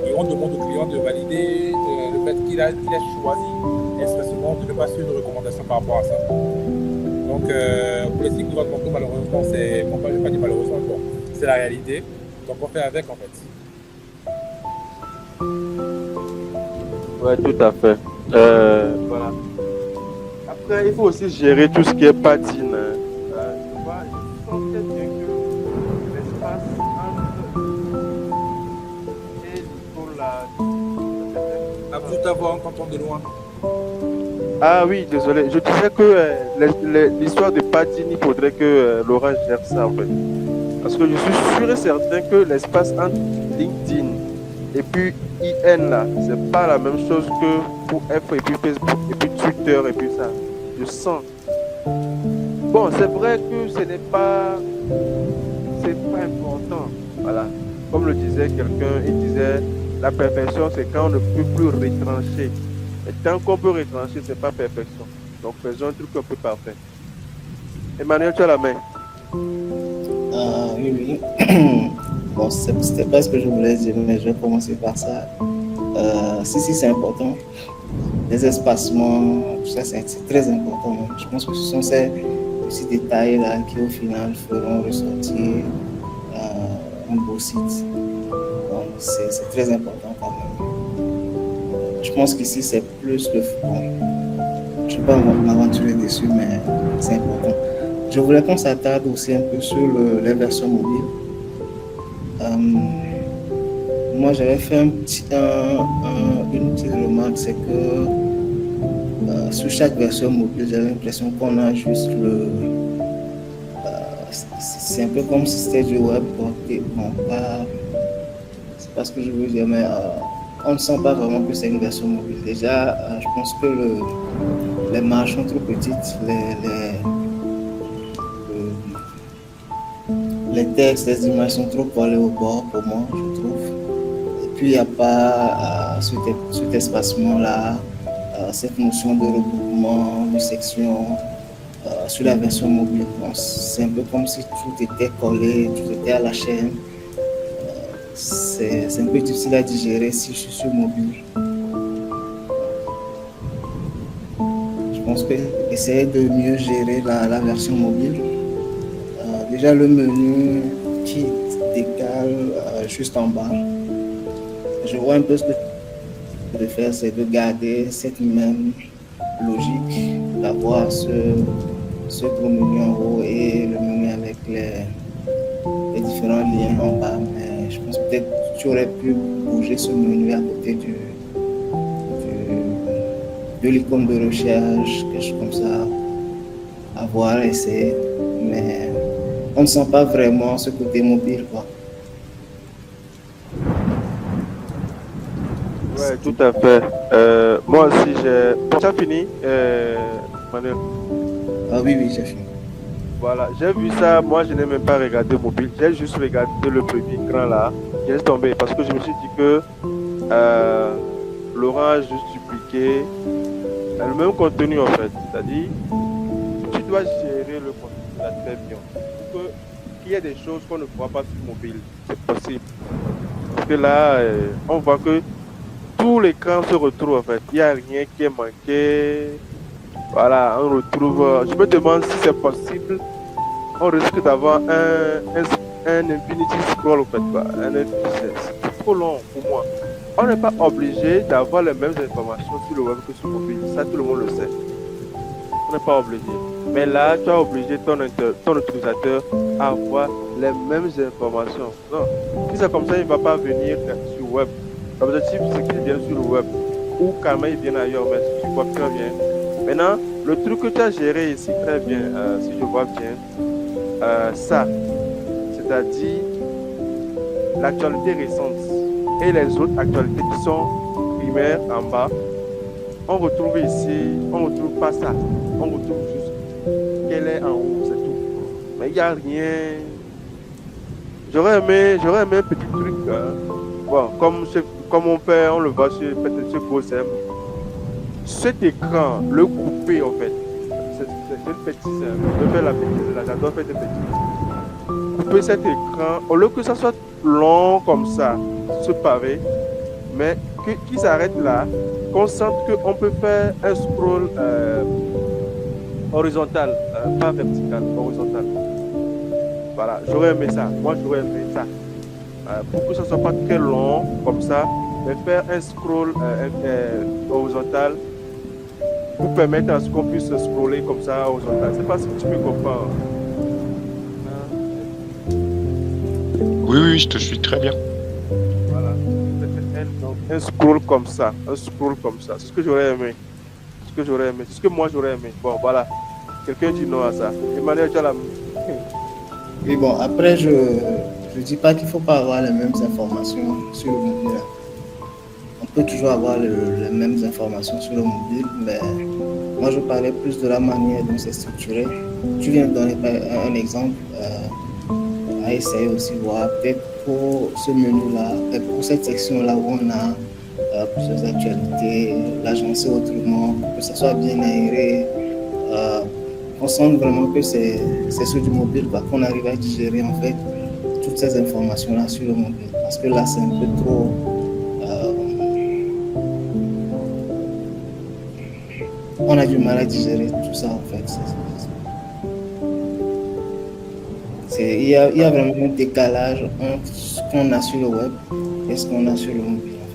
Et on demande au client de valider le fait qu'il a choisi expressément de ne pas suivre une recommandation par rapport à ça. Donc, pour les cycles gouvernementaux, malheureusement, c'est, bon, je ne vais pas dire malheureusement, bon, c'est la réalité. Donc, on fait avec, en fait. Ouais, tout à fait. Voilà. Après, il faut aussi gérer tout ce qui est patine. Tu vois, je sens très bien que l'espace entre et pour la... À tout avoir, on t'entend de loin. Ah oui, désolé. Je disais que l'histoire de patine, il faudrait que Laura gère ça en fait. Parce que je suis sûr et certain que l'espace entre LinkedIn et puis IN là, c'est pas la même chose que pour F et puis Facebook et puis Twitter et puis ça. Je sens. Bon, c'est vrai que ce n'est pas important. Voilà. Comme le disait quelqu'un, il disait la perfection c'est quand on ne peut plus retrancher. Et tant qu'on peut retrancher, c'est pas perfection. Donc faisons un truc un peu parfait. Emmanuel, tu as la main. Oui. Bon, c'était pas ce que je voulais dire, mais je vais commencer par ça. Si, c'est important. Les espacements, tout ça, c'est très important. Je pense que ce sont ces petits détails-là qui, au final, feront ressortir un beau site. Donc, c'est très important quand même. Je pense qu'ici, c'est plus le fond. Je ne vais pas m'aventurer dessus, mais c'est important. Je voulais qu'on s'attarde aussi un peu sur les versions mobiles. Moi, j'avais fait une petite remarque, c'est que sur chaque version mobile, j'avais l'impression qu'on a juste c'est un peu comme si c'était du web porté. Bon, c'est pas ce que je veux dire, mais on ne sent pas vraiment que c'est une version mobile. Déjà, je pense que les marges sont trop petites, les textes, les images sont trop collés au bord pour moi, je trouve. Et puis, il n'y a pas cet espacement-là, cette notion de regroupement, de section sur la version mobile. Donc, c'est un peu comme si tout était collé, tout était à la chaîne. C'est un peu difficile à digérer si je suis sur mobile. Je pense que essayer de mieux gérer la version mobile. Déjà le menu qui décale juste en bas. Je vois un peu ce que je vais faire, c'est de garder cette même logique, d'avoir ce gros menu en haut et le menu avec les différents liens en bas. Mais je pense peut-être que tu aurais pu bouger ce menu à côté de l'icône de recherche, quelque chose comme ça, à voir, essayer. Mais on ne sent pas vraiment ce côté mobile, quoi. Ouais, tout à fait. Moi aussi, j'ai... Tu as fini, Manuel? Ah oui, j'ai fini. Voilà, j'ai vu ça. Moi, je n'ai même pas regardé mobile. J'ai juste regardé le premier écran là. J'ai tombé parce que je me suis dit que Laurent a juste dupliqué le même contenu en fait. C'est-à-dire, tu dois gérer le contenu là très bien. Pour qu'il y a des choses qu'on ne voit pas sur mobile. C'est possible. Parce que là, on voit que tout l'écran se retrouve en fait. Il n'y a rien qui est manqué. Voilà, on retrouve. Je me demande si c'est possible. On risque d'avoir un infinity scroll en fait. Quoi. C'est trop long pour moi. On n'est pas obligé d'avoir les mêmes informations sur le web que sur le mobile. Ça, tout le monde le sait. On n'est pas obligé. Mais là, tu as obligé ton utilisateur à avoir les mêmes informations. Non. Si c'est comme ça, il ne va pas venir sur le web. L'objectif, c'est qu'il vienne sur le web. Ou quand même, il vient ailleurs, mais si tu vois très bien. Maintenant, le truc que tu as géré ici très bien, si je vois bien, ça, c'est-à-dire l'actualité récente et les autres actualités qui sont primaires en bas, on retrouve ici, on ne retrouve pas ça. On retrouve juste qu'elle est en haut, c'est tout. Mais il n'y a rien. J'aurais aimé un petit truc. Bon, comme on le voit peut-être sur GoSem. Cet écran, le couper en fait. C'est une petite. Je vais faire la petite, là, j'adore faire des petites. Couper cet écran, au lieu que ça soit long comme ça, ce pavé, mais qu'il s'arrête là, qu'on sente qu'on peut faire un scroll horizontal, pas vertical, horizontal. Voilà, j'aurais aimé ça. Moi, j'aurais aimé ça. Pour que ça ne soit pas très long comme ça, mais faire un scroll horizontal pour permettre à ce qu'on puisse scroller comme ça horizontal. Je ne sais pas si tu me comprends. Oui, oui, je te suis très bien. Voilà. Un scroll comme ça. Un scroll comme ça. C'est ce que j'aurais aimé. C'est ce que moi j'aurais aimé. Bon, voilà. Quelqu'un dit non à ça. Emmanuel, tu as la... Oui, bon, après, je ne dis pas qu'il ne faut pas avoir les mêmes informations sur le mobile. On peut toujours avoir les mêmes informations sur le mobile, mais moi, je parlais plus de la manière dont c'est structuré. Tu viens de donner un exemple à essayer aussi voir. Peut-être pour ce menu-là, pour cette section-là où on a plusieurs actualités, l'agencer autrement, pour que ça soit bien aéré. On sent vraiment que c'est sur du mobile qu'on arrive à digérer en fait toutes ces informations-là sur le mobile. Parce que là, c'est un peu trop... on a du mal à digérer tout ça en fait. Il y a vraiment un décalage entre ce qu'on a sur le web et ce qu'on a sur le mobile en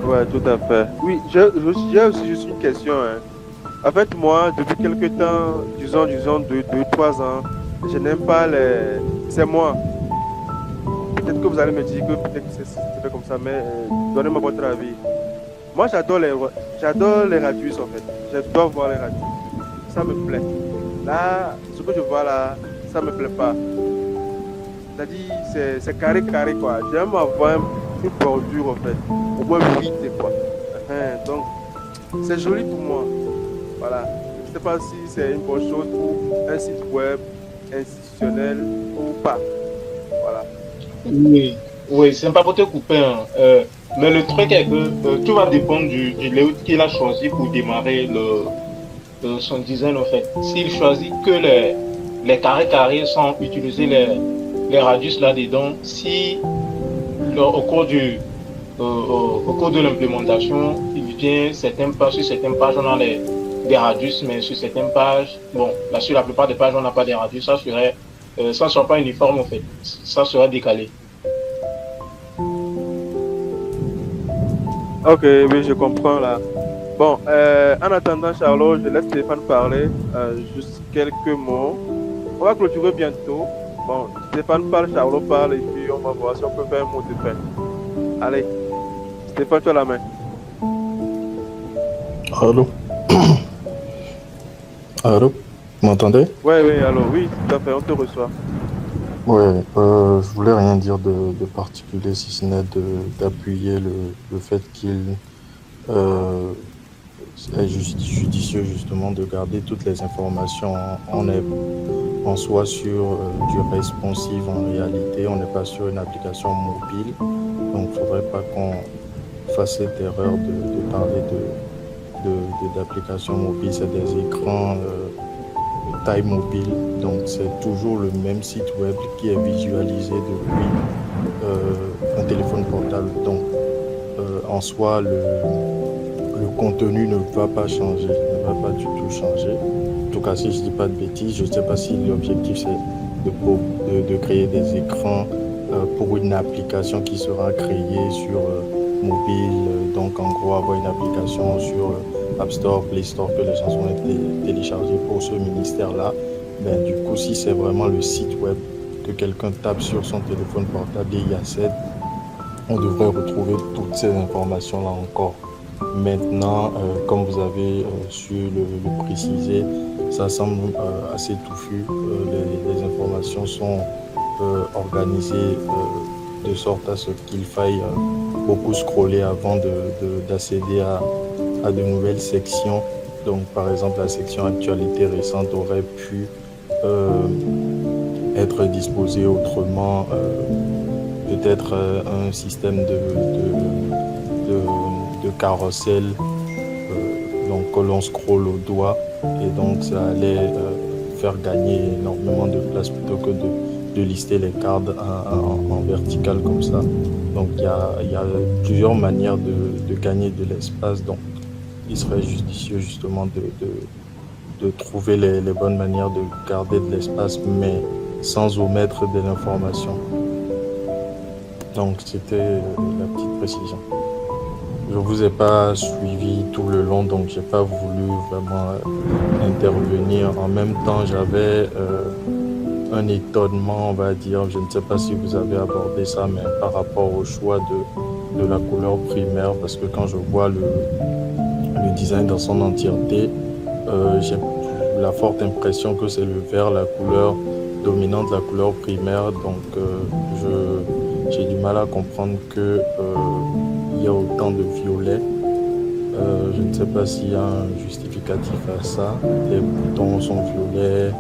fait. Ouais, tout à fait. Oui, j'ai aussi juste une question. En fait, moi, depuis quelques temps, disons 2-3 ans, je n'aime pas les... C'est moi. Peut-être que vous allez me dire que peut-être que c'est fait comme ça, mais donnez-moi votre avis. Moi, j'adore les radius, en fait. J'adore voir les radius. Ça me plaît. Là, ce que je vois là, ça me plaît pas. C'est-à-dire, c'est carré, quoi. J'aime avoir une bordure, en fait. Au moins 8, quoi. Donc, c'est joli pour moi. Voilà. Je ne sais pas si c'est une bonne chose pour un site web institutionnel ou pas. Voilà. Oui, c'est pas pour te couper. Mais le truc est que tout va dépendre du layout qu'il a choisi pour démarrer son design en fait. S'il choisit que les carrés sans utiliser les radius là-dedans, si au cours de l'implémentation, il vient sur certaines pages on a des radius, mais sur certaines pages, bon, là sur la plupart des pages on n'a pas des radius, ça ne sera pas uniforme en fait, ça sera décalé. Ok, oui, je comprends là. Bon, en attendant, Charlot, je laisse Stéphane parler. Juste quelques mots. On va clôturer bientôt. Bon, Stéphane parle, Charlot parle, et puis on va voir si on peut faire un mot de fin. Allez, Stéphane, tu as la main. Allô? Allô? Vous m'entendez? Oui, allô, oui, tout à fait, on te reçoit. Ouais, je voulais rien dire de particulier, si ce n'est d'appuyer le fait qu'il est judicieux justement de garder toutes les informations en soi sur du responsive en réalité. On n'est pas sur une application mobile, donc il ne faudrait pas qu'on fasse cette erreur de parler d'applications mobiles. C'est des écrans taille mobile. Donc c'est toujours le même site web qui est visualisé depuis un téléphone portable. Donc en soi, le contenu ne va pas changer, ne va pas du tout changer. En tout cas, si je ne dis pas de bêtises, je ne sais pas si l'objectif c'est de créer des écrans pour une application qui sera créée sur mobile. Donc en gros, avoir une application sur App Store, Play Store que les gens vont télécharger pour ce ministère-là. Ben, du coup, si c'est vraiment le site web que quelqu'un tape sur son téléphone portable et il y a 7, on devrait retrouver toutes ces informations-là encore. Maintenant, comme vous avez su le préciser, ça semble assez touffu. Les informations sont organisées de sorte à ce qu'il faille beaucoup scroller avant d'accéder à de nouvelles sections. Donc, par exemple, la section actualité récente aurait pu être disposée autrement, peut-être un système de carrousel, donc que l'on scrolle au doigt, et donc ça allait faire gagner énormément de place plutôt que de lister les cartes en vertical comme ça. Donc il y a plusieurs manières de gagner de l'espace, donc il serait judicieux justement de trouver les bonnes manières de garder de l'espace, mais sans omettre de l'information. Donc c'était la petite précision. Je vous ai pas suivi tout le long, donc j'ai pas voulu vraiment intervenir. En même temps, j'avais un étonnement, on va dire. Je ne sais pas si vous avez abordé ça, mais par rapport au choix de la couleur primaire, parce que quand je vois le design dans son entièreté, j'ai la forte impression que c'est le vert, la couleur dominante, la couleur primaire. Donc j'ai du mal à comprendre que il y a autant de violet. Je ne sais pas s'il y a un justificatif à ça. Les boutons sont violets.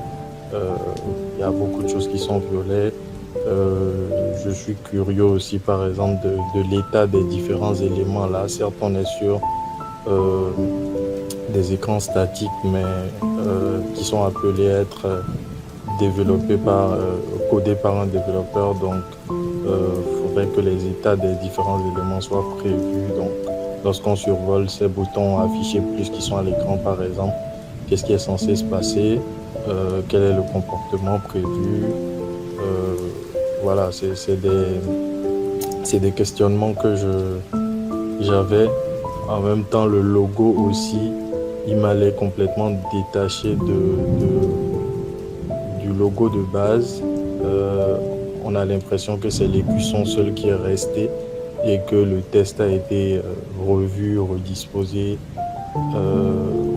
Il y a beaucoup de choses qui sont violets. Je suis curieux aussi, par exemple, de l'état des différents éléments là. Certes, on est sur des écrans statiques, mais qui sont appelés à être développés codés par un développeur. Donc, faudrait que les états des différents éléments soient prévus. Donc, lorsqu'on survole ces boutons affichés plus qui sont à l'écran, par exemple, qu'est-ce qui est censé se passer, quel est le comportement prévu. Voilà, c'est des questionnements que j'avais. En même temps, le logo aussi, il m'allait complètement détaché du logo de base. On a l'impression que c'est l'écusson seul qui est resté et que le test a été revu, redisposé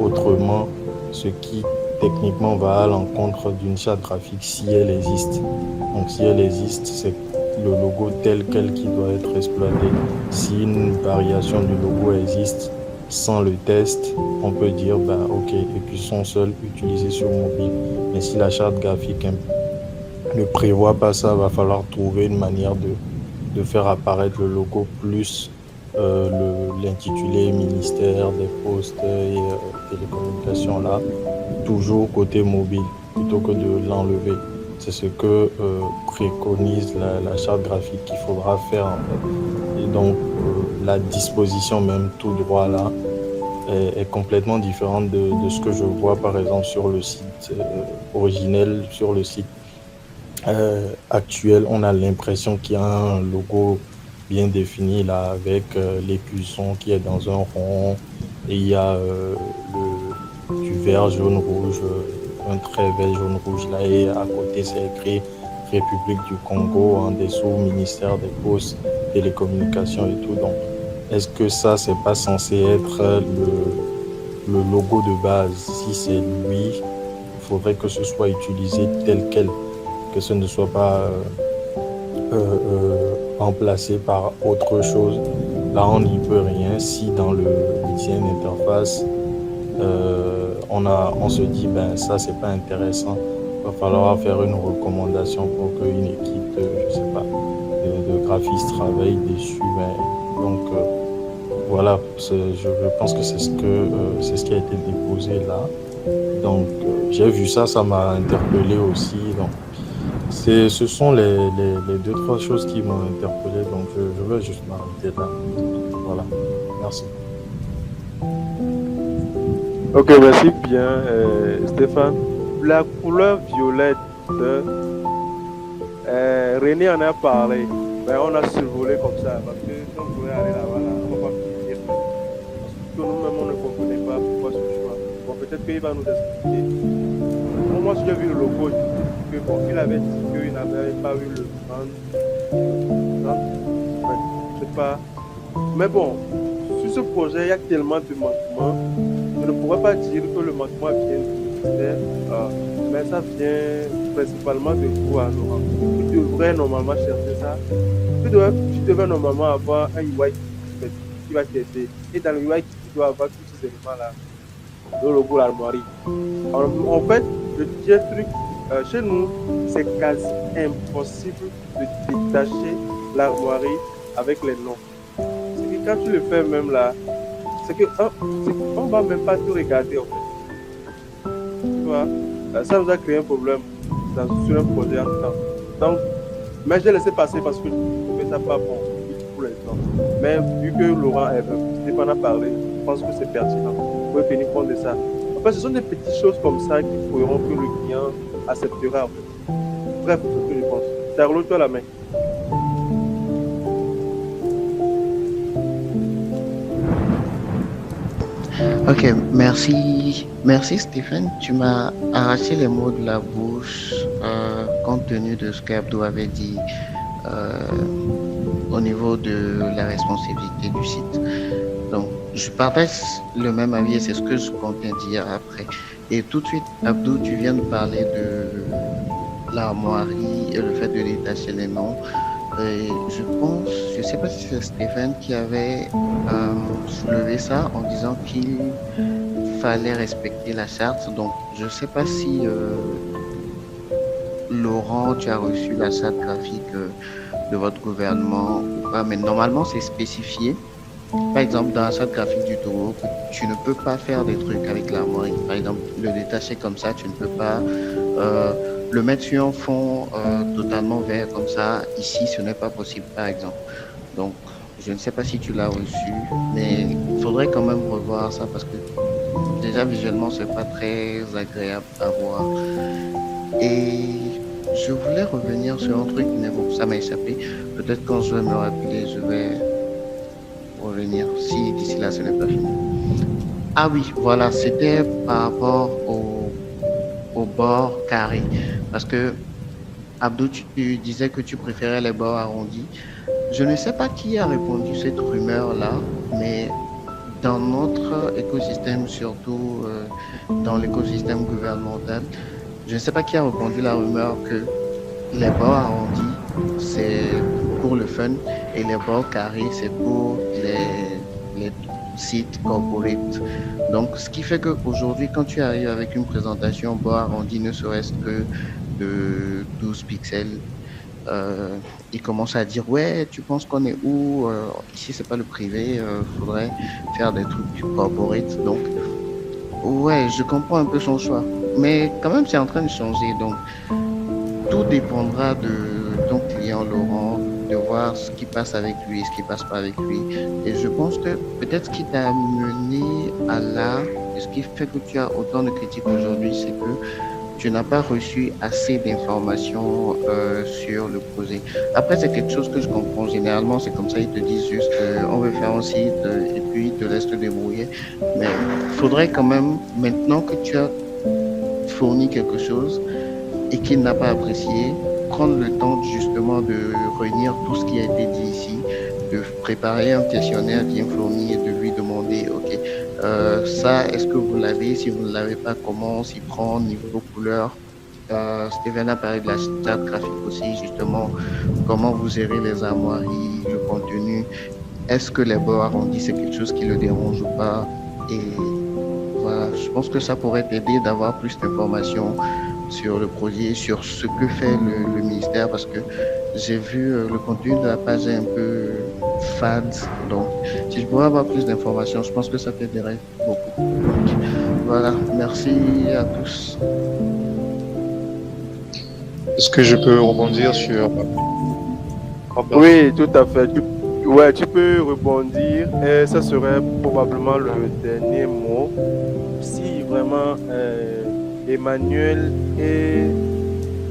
autrement, ce qui techniquement va à l'encontre d'une charte graphique si elle existe. Donc si elle existe, c'est le logo tel quel qui doit être exploité. Si une variation du logo existe sans le test, on peut dire ok, écusson seul utilisé sur mobile. Mais si la charte graphique ne prévoit pas ça, va falloir trouver une manière de faire apparaître le logo plus l'intitulé ministère des postes et télécommunications là, toujours côté mobile plutôt que de l'enlever. C'est ce que préconise la charte graphique qu'il faudra faire en fait. Et donc la disposition même tout droit là est complètement différente de ce que je vois par exemple sur le site originel, sur le site actuel. On a l'impression qu'il y a un logo bien défini là avec l'écusson qui est dans un rond et il y a du vert, jaune, rouge, un trait vert, jaune, rouge là, et à côté c'est écrit République du Congo, en dessous ministère des postes, télécommunications et tout. Donc est-ce que ça c'est pas censé être le logo de base? Si c'est lui, il faudrait que ce soit utilisé tel quel, que ce ne soit pas remplacé par autre chose. Là on n'y peut rien. Si dans le design interface on se dit ça c'est pas intéressant, il va falloir faire une recommandation pour qu'une équipe de graphistes travaille dessus. Donc voilà, je pense que c'est ce qui a été déposé là. Donc j'ai vu ça, ça m'a interpellé aussi. Donc, ce sont les deux, trois choses qui m'ont interpellé. Donc, je vais juste m'arrêter là. Voilà. Merci. Ok, merci bien, Stéphane. La couleur violette, René en a parlé, mais on a survolé comme ça, parce que si on voulait aller là-bas, là, on va pas finir. Parce que nous-mêmes, on ne comprenait pas pourquoi ce choix. Bon, peut-être qu'il va nous expliquer. Moi, si j'ai vu le logo, que bon, il avait dit qu'il n'avait pas eu le temps. Je sais pas. Mais bon, sur ce projet, il y a tellement de manquements. Je ne pourrais pas dire que le manquement vient du ministère, mais ça vient principalement de vous à Laurent. Tu devrais normalement chercher ça. Tu devrais normalement avoir un UI qui va t'aider. Et dans le UI, tu dois avoir tous ces éléments-là. Le logo, l'armoirie. En fait, le petit truc, chez nous, c'est quasi impossible de détacher l'armoirie avec les noms. C'est que quand tu le fais même là, c'est qu'on ne va même pas tout regarder en fait. Tu vois, ça nous a créé un problème sur un projet en tout temps. Donc, mais j'ai laissé passer parce que je ne trouvais ça pas bon pour l'instant. Mais vu que Laurent Stéphane a parlé, je pense que c'est pertinent. Vous pouvez tenir compte de ça. En fait, ce sont des petites choses comme ça qui feront que le client acceptera. En fait. Bref, c'est ce que je pense. Charlot, tu as la main. Ok, merci Stéphane. Tu m'as arraché les mots de la bouche compte tenu de ce qu'Abdou avait dit au niveau de la responsabilité du site. Donc, je partage le même avis et c'est ce que je comptais dire après. Et tout de suite, Abdou, tu viens de parler de l'armoirie et le fait de détacher les noms. Et je sais pas si c'est Stéphane qui avait soulevé ça en disant qu'il fallait respecter la charte. Donc, je sais pas si Laurent, tu as reçu la charte graphique de votre gouvernement ou pas, mais normalement c'est spécifié. Par exemple, dans la charte graphique du Togo, tu ne peux pas faire des trucs avec l'armoirie. Par exemple, le détacher comme ça, tu ne peux pas. Le mettre sur un fond totalement vert comme ça, ici, ce n'est pas possible, par exemple. Donc, je ne sais pas si tu l'as reçu, mais il faudrait quand même revoir ça parce que déjà, visuellement, c'est pas très agréable à voir. Et je voulais revenir sur un truc, mais bon, ça m'a échappé. Peut-être quand je vais me rappeler, je vais revenir, si d'ici là, ce n'est pas fini. Ah oui, voilà, c'était par rapport au bord carré. Parce que, Abdou, tu disais que tu préférais les bords arrondis. Je ne sais pas qui a répondu cette rumeur-là, mais dans notre écosystème, surtout dans l'écosystème gouvernemental, je ne sais pas qui a répondu la rumeur que les bords arrondis, c'est pour le fun et les bords carrés, c'est pour les sites corporate. Donc, ce qui fait qu'aujourd'hui, quand tu arrives avec une présentation bord arrondi, ne serait-ce que de 12 pixels, ils commencent à dire ouais, tu penses qu'on est où ici c'est pas le privé, faudrait faire des trucs corporate. Donc ouais, je comprends un peu son choix, mais quand même c'est en train de changer. Donc tout dépendra de ton client Laurent, de voir ce qui passe avec lui et ce qui passe pas avec lui. Et je pense que peut-être ce qui t'a mené à là, et ce qui fait que tu as autant de critiques aujourd'hui, c'est que tu n'as pas reçu assez d'informations sur le projet. Après, c'est quelque chose que je comprends. Généralement, c'est comme ça, ils te disent juste on veut faire un site et puis ils te laissent te débrouiller. Mais il faudrait quand même, maintenant que tu as fourni quelque chose et qu'il n'a pas apprécié, prendre le temps justement de réunir tout ce qui a été dit ici, de préparer un questionnaire bien fourni et de lui demander, ok, ça, est-ce que vous l'avez? Si vous ne l'avez pas, comment on s'y prend niveau couleur? Steven a parlé de la charte graphique aussi, justement, comment vous gérez les armoiries, le contenu. Est-ce que les bords arrondis, c'est quelque chose qui le dérange ou pas? Et voilà, je pense que ça pourrait t'aider d'avoir plus d'informations sur le projet, sur ce que fait le ministère, parce que j'ai vu le contenu de la page est un peu fade. Donc, si je pouvais avoir plus d'informations, je pense que ça t'aiderait beaucoup. Donc, Voilà, merci à tous. Est-ce que je peux rebondir sur... Oui, tout à fait. Ouais, tu peux rebondir et ça serait probablement le dernier mot. Si vraiment Emmanuel et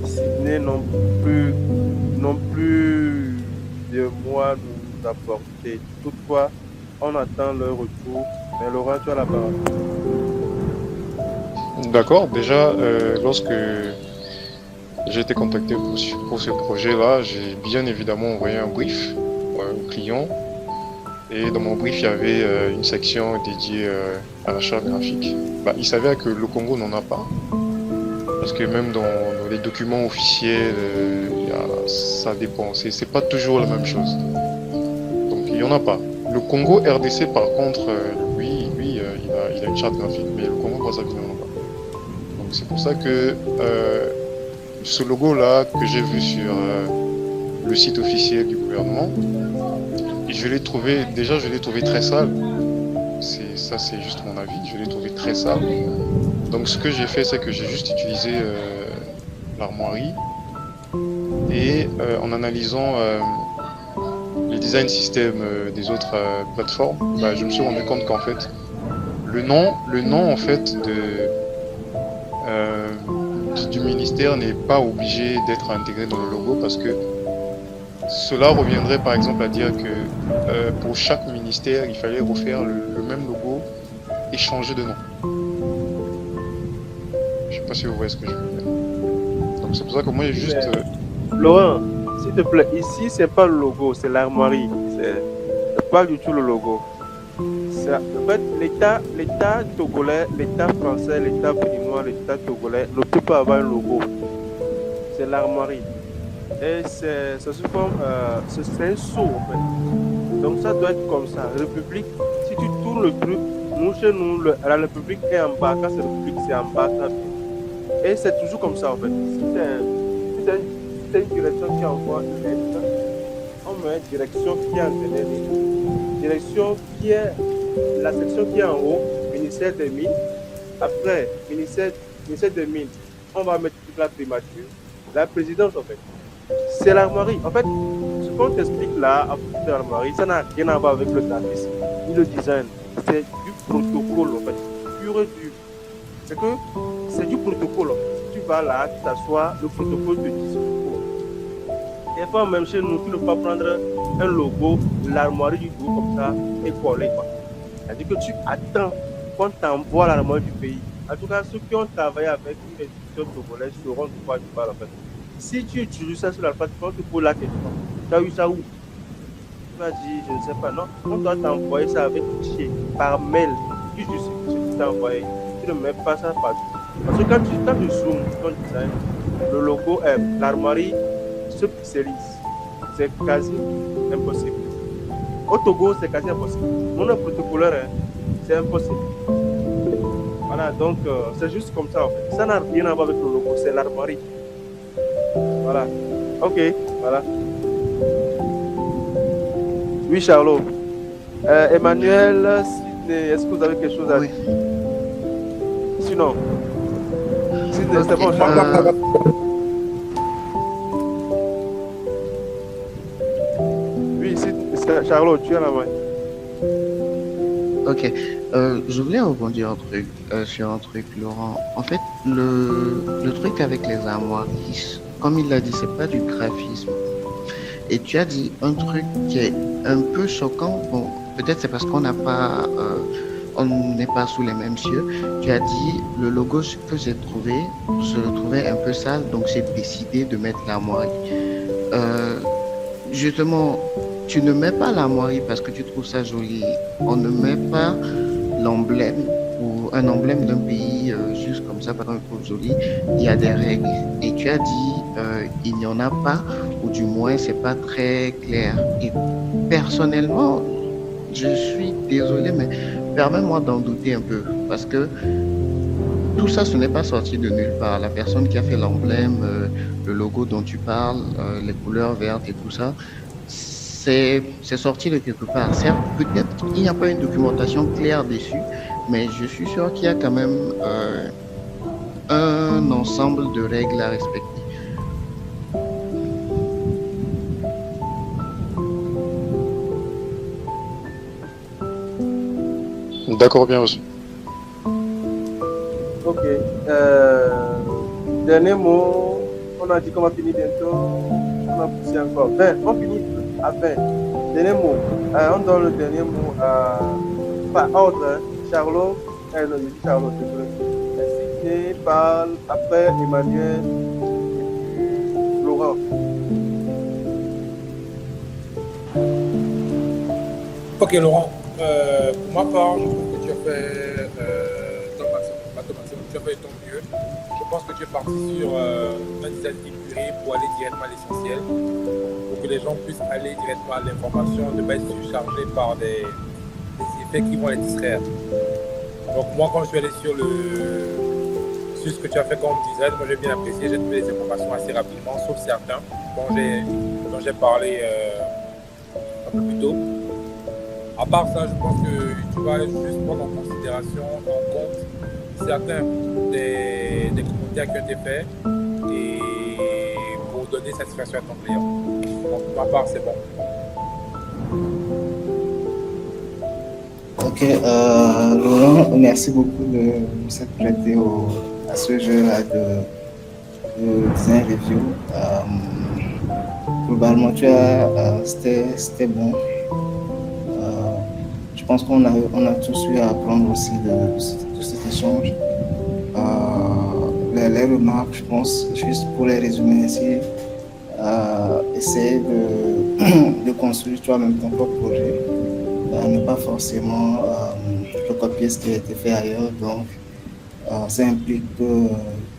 Sydney n'ont plus de mots à nous apporter. Toutefois, on attend leur retour. Mais Laurent, tu as la parole. D'accord, déjà, lorsque j'ai été contacté pour ce projet-là, j'ai bien évidemment envoyé un brief au client. Et dans mon brief, il y avait une section dédiée à la charte graphique. Il s'avère que le Congo n'en a pas. Parce que même dans les documents officiels, ça dépend. C'est pas toujours la même chose. Donc il n'y en a pas. Le Congo RDC, par contre, lui, il a une charte graphique. Mais le Congo Brazzaville n'en a pas. Donc c'est pour ça que ce logo-là que j'ai vu sur le site officiel du gouvernement, je l'ai trouvé très sale. C'est juste mon avis, je l'ai trouvé très sale. Donc ce que j'ai fait, c'est que j'ai juste utilisé l'armoirie et en analysant les design systems des autres plateformes, je me suis rendu compte qu'en fait le nom en fait du ministère n'est pas obligé d'être intégré dans le logo parce que cela reviendrait par exemple à dire que pour chaque ministère, il fallait refaire le même logo et changer de nom. Je ne sais pas si vous voyez ce que je veux dire. Donc c'est pour ça que moi j'ai juste... Laurent, s'il te plaît, ici c'est pas le logo, c'est l'armoirie. C'est pas du tout le logo. En fait, l'État togolais, l'État français, l'État béninois, l'État togolais ne peut pas avoir un logo. C'est l'armoirie. Et c'est sous forme, c'est un sceau en fait. Donc ça doit être comme ça. République, si tu tournes le truc, nous chez nous, la République est en bas, quand c'est République, c'est en bas. Et c'est toujours comme ça en fait. Si c'est une direction qui envoie une lettre, on met une direction qui est en dernière. Direction qui est la section qui est en haut, ministère des Mines. Après, ministère des Mines, on va mettre toute la primature, la présidence en fait. C'est l'armoirie. En fait, ce qu'on t'explique là, à propos de l'armoirie, ça n'a rien à voir avec le graphisme ni le design. C'est du protocole en fait, pur et dur. C'est que c'est du protocole. Si tu vas là, tu t'assois, le protocole te dit ce qu'il faut. Des fois, même chez nous, tu ne peux pas prendre un logo, l'armoirie du dos comme ça et coller quoi. C'est-à-dire que tu attends qu'on t'envoie l'armoirie du pays. En tout cas, ceux qui ont travaillé avec une institution togolaise sauront de quoi tu parles en fait. Si tu utilises ça sur la plateforme, tu poses la question. Tu as eu ça où? Tu vas dire, je ne sais pas, non. On doit t'envoyer ça avec fichier, par mail. Tu sais ce que tu t'as envoyé. Tu ne mets pas ça partout. Parce que quand tu zoomes ton design, le logo, l'armoirie se pixelise. C'est quasi impossible. Au Togo, c'est quasi impossible. On est protocolaire, c'est impossible. Voilà, donc c'est juste comme ça en fait. Ça n'a rien à voir avec le logo, c'est l'armoirie. Voilà. Ok, voilà. Oui, Charlot. Emmanuel, Sydney, est-ce que vous avez quelque chose à dire? Sinon, Sydney, c'est bon, Charlot. Oui, Charlot, tu as la main. Ok. Je voulais rebondir sur un truc, Laurent. En fait, le truc avec les armoiries, comme il l'a dit, c'est pas du graphisme. Et tu as dit un truc qui est un peu choquant. Bon, peut-être c'est parce qu'on n'a pas, on n'est pas sous les mêmes cieux. Tu as dit le logo que j'ai trouvé, je le trouvais un peu sale, donc j'ai décidé de mettre l'armoirie. Justement, tu ne mets pas l'armoirie parce que tu trouves ça joli. On ne met pas l'emblème ou un emblème d'un pays juste comme ça parce qu'on le trouve joli. Il y a des règles. Et tu as dit il n'y en a pas, ou du moins c'est pas très clair. Et personnellement, je suis désolé, mais permets-moi d'en douter un peu parce que tout ça, ce n'est pas sorti de nulle part. La personne qui a fait l'emblème, le logo dont tu parles, les couleurs vertes et tout ça, c'est sorti de quelque part. Certes, peut-être qu'il n'y a pas une documentation claire dessus, mais je suis sûr qu'il y a quand même un ensemble de règles à respecter. D'accord, bien reçu. Ok. Dernier mot. On a dit qu'on va finir bientôt. On a poussé encore. 20. On finit à 20. Dernier mot. On donne le dernier mot à. Par ordre. Hein. Charlot. Non, je dis Charlot. Sidney parle. Après Emmanuel. Laurent. Ok, Laurent. Pour ma part, je trouve que tu as fait ton maximum, tu as fait ton mieux. Je pense que tu es parti sur un design épuré pour aller directement à l'essentiel, pour que les gens puissent aller directement à l'information, ne pas être surchargés par des effets qui vont les distraire. Donc moi, quand je suis allé sur ce que tu as fait comme design, moi j'ai bien apprécié, j'ai trouvé les informations assez rapidement, sauf certains dont j'ai parlé un peu plus tôt. À part ça, je pense que tu vas juste prendre en considération, en compte certains des commentaires qui ont été faits et pour donner satisfaction à ton client. Donc, pour ma part, c'est bon. Ok, Laurent, merci beaucoup de s'être prêté à ce jeu-là de design review. Globalement, c'était bon. Je pense qu'on a tous eu à apprendre aussi de cet échange. Les remarques, je pense, juste pour les résumer ici, essayer de construire toi-même ton propre projet, ne pas forcément recopier ce qui a été fait ailleurs. Donc, ça implique que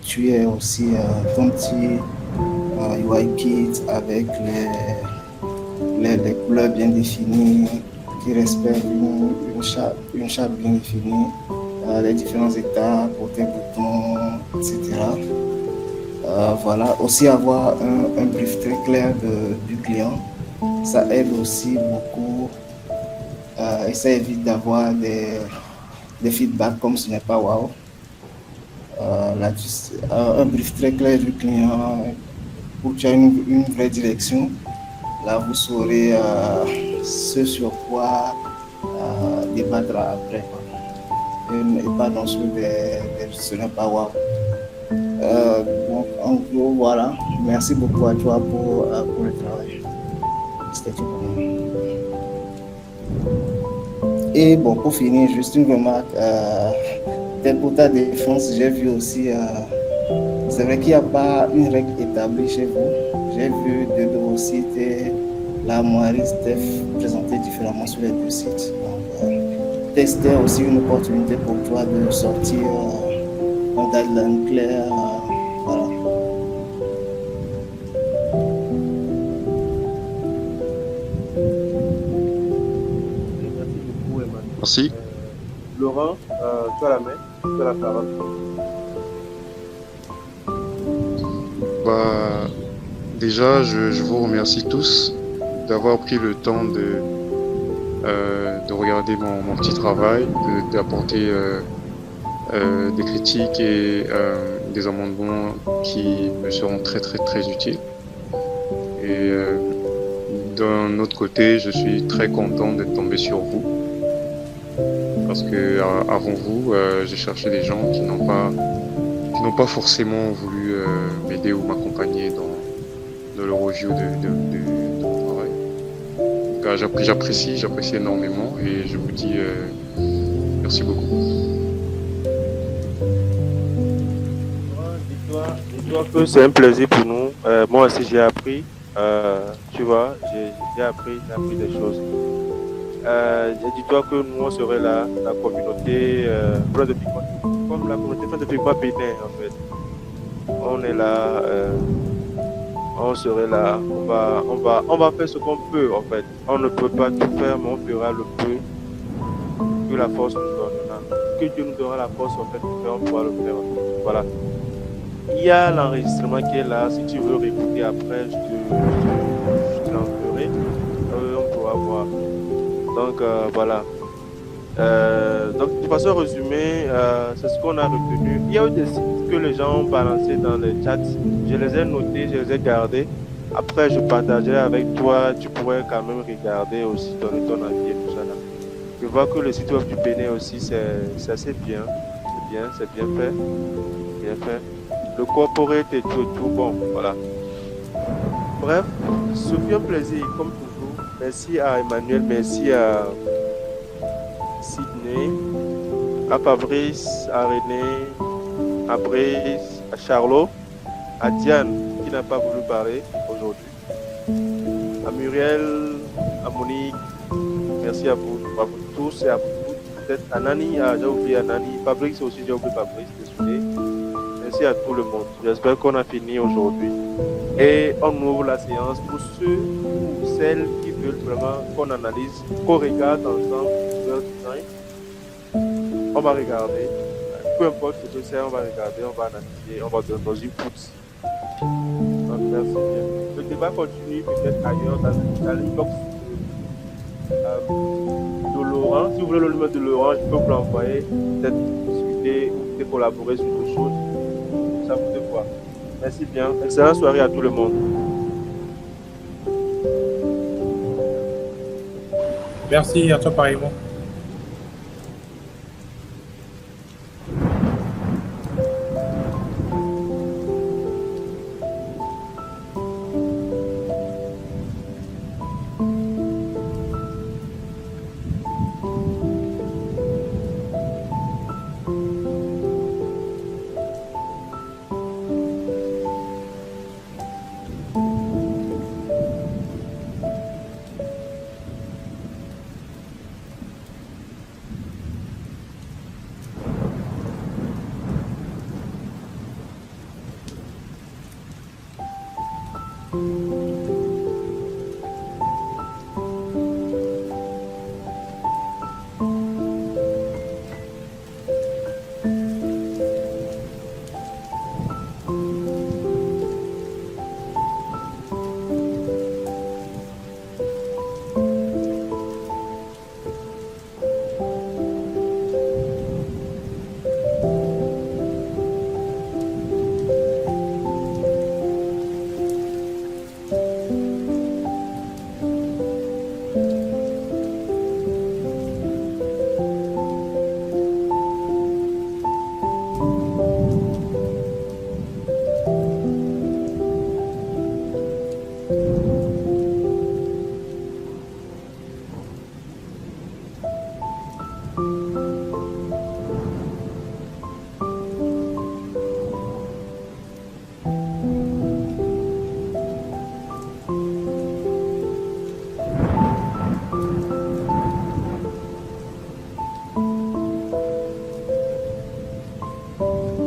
tu aies aussi ton petit UI kit avec les couleurs bien définies, qui respectent une charte bien définie, les différentes étapes pour tes boutons, etc. Voilà, aussi avoir un brief très clair du client, ça aide aussi beaucoup et ça évite d'avoir des feedbacks comme ce n'est pas wow. Un brief très clair du client pour que tu aies une vraie direction. Là, vous saurez ce sur quoi débattre après. Et pas dans ce n'est pas wow. Donc, en gros, voilà. Merci beaucoup à toi pour le travail. C'était tout pour moi. Et bon, pour finir, juste une remarque. Pour ta défense, j'ai vu aussi. C'est vrai qu'il n'y a pas une règle établie chez vous. J'ai vu de vos sites et l'armoirie Steph présentée différemment sur les deux sites. Donc, c'était aussi une opportunité pour toi de sortir un guideline clair. Voilà. Merci beaucoup, Emmanuel. Merci. Laurent, tu as la main, tu as la parole. Bah, déjà, je vous remercie tous d'avoir pris le temps de regarder mon petit travail, d'apporter des critiques et des amendements qui me seront très très très utiles. Et d'un autre côté, je suis très content d'être tombé sur vous. Parce que avant vous, j'ai cherché des gens qui n'ont pas forcément voulu m'aider ou m'accompagner dans le review de mon travail. Donc, j'apprécie énormément et je vous dis merci beaucoup. Dis-toi que c'est un plaisir pour nous. Moi aussi j'ai appris, tu vois, j'ai appris des choses. Dis-toi que nous on serait là, la communauté comme la communauté Friends de Figma Bénin en fait. On est là, on serait là, on va faire ce qu'on peut en fait. On ne peut pas tout faire, mais on fera le peu que la force nous donnera. Que Dieu nous donnera la force en fait de faire, on pourra le faire. Voilà. Il y a l'enregistrement qui est là. Si tu veux réécouter après, je te l'enverrai. On pourra voir. Donc voilà. Donc, de façon résumée, c'est ce qu'on a retenu. Il y a eu des sites que les gens ont balancés dans les chats. Je les ai notés, je les ai gardés. Après, je partagerai avec toi. Tu pourrais quand même regarder aussi, donner ton avis et tout ça là. Je vois que le site web du Bénin aussi, c'est assez bien. C'est bien fait. Bien fait. Le corporate et tout, bon, voilà. Bref, ce fut un plaisir, comme toujours. Merci à Emmanuel, merci à Sydney, à Fabrice, à René, à Brice, à Charlot, à Diane qui n'a pas voulu parler aujourd'hui, à Muriel, à Monique, merci à vous tous et à vous toutes. Peut-être à Nani, j'ai oublié à Nani, Fabrice aussi, j'ai oublié Fabrice, désolé. Merci à tout le monde. J'espère qu'on a fini aujourd'hui. Et on ouvre la séance pour ceux ou celles qui veulent vraiment qu'on analyse, qu'on regarde ensemble leur design. On va regarder. Peu importe ce que c'est, on va regarder, on va analyser, on va donner nos inputs. Donc, merci bien. Le débat continue peut-être ailleurs dans l'inbox de Laurent. Si vous voulez le numéro de Laurent, je peux vous l'envoyer. Peut-être discuter ou peut-être collaborer sur d'autres choses. Ça vous de quoi. Merci bien. Excellente soirée à tout le monde. Merci à toi pareillement.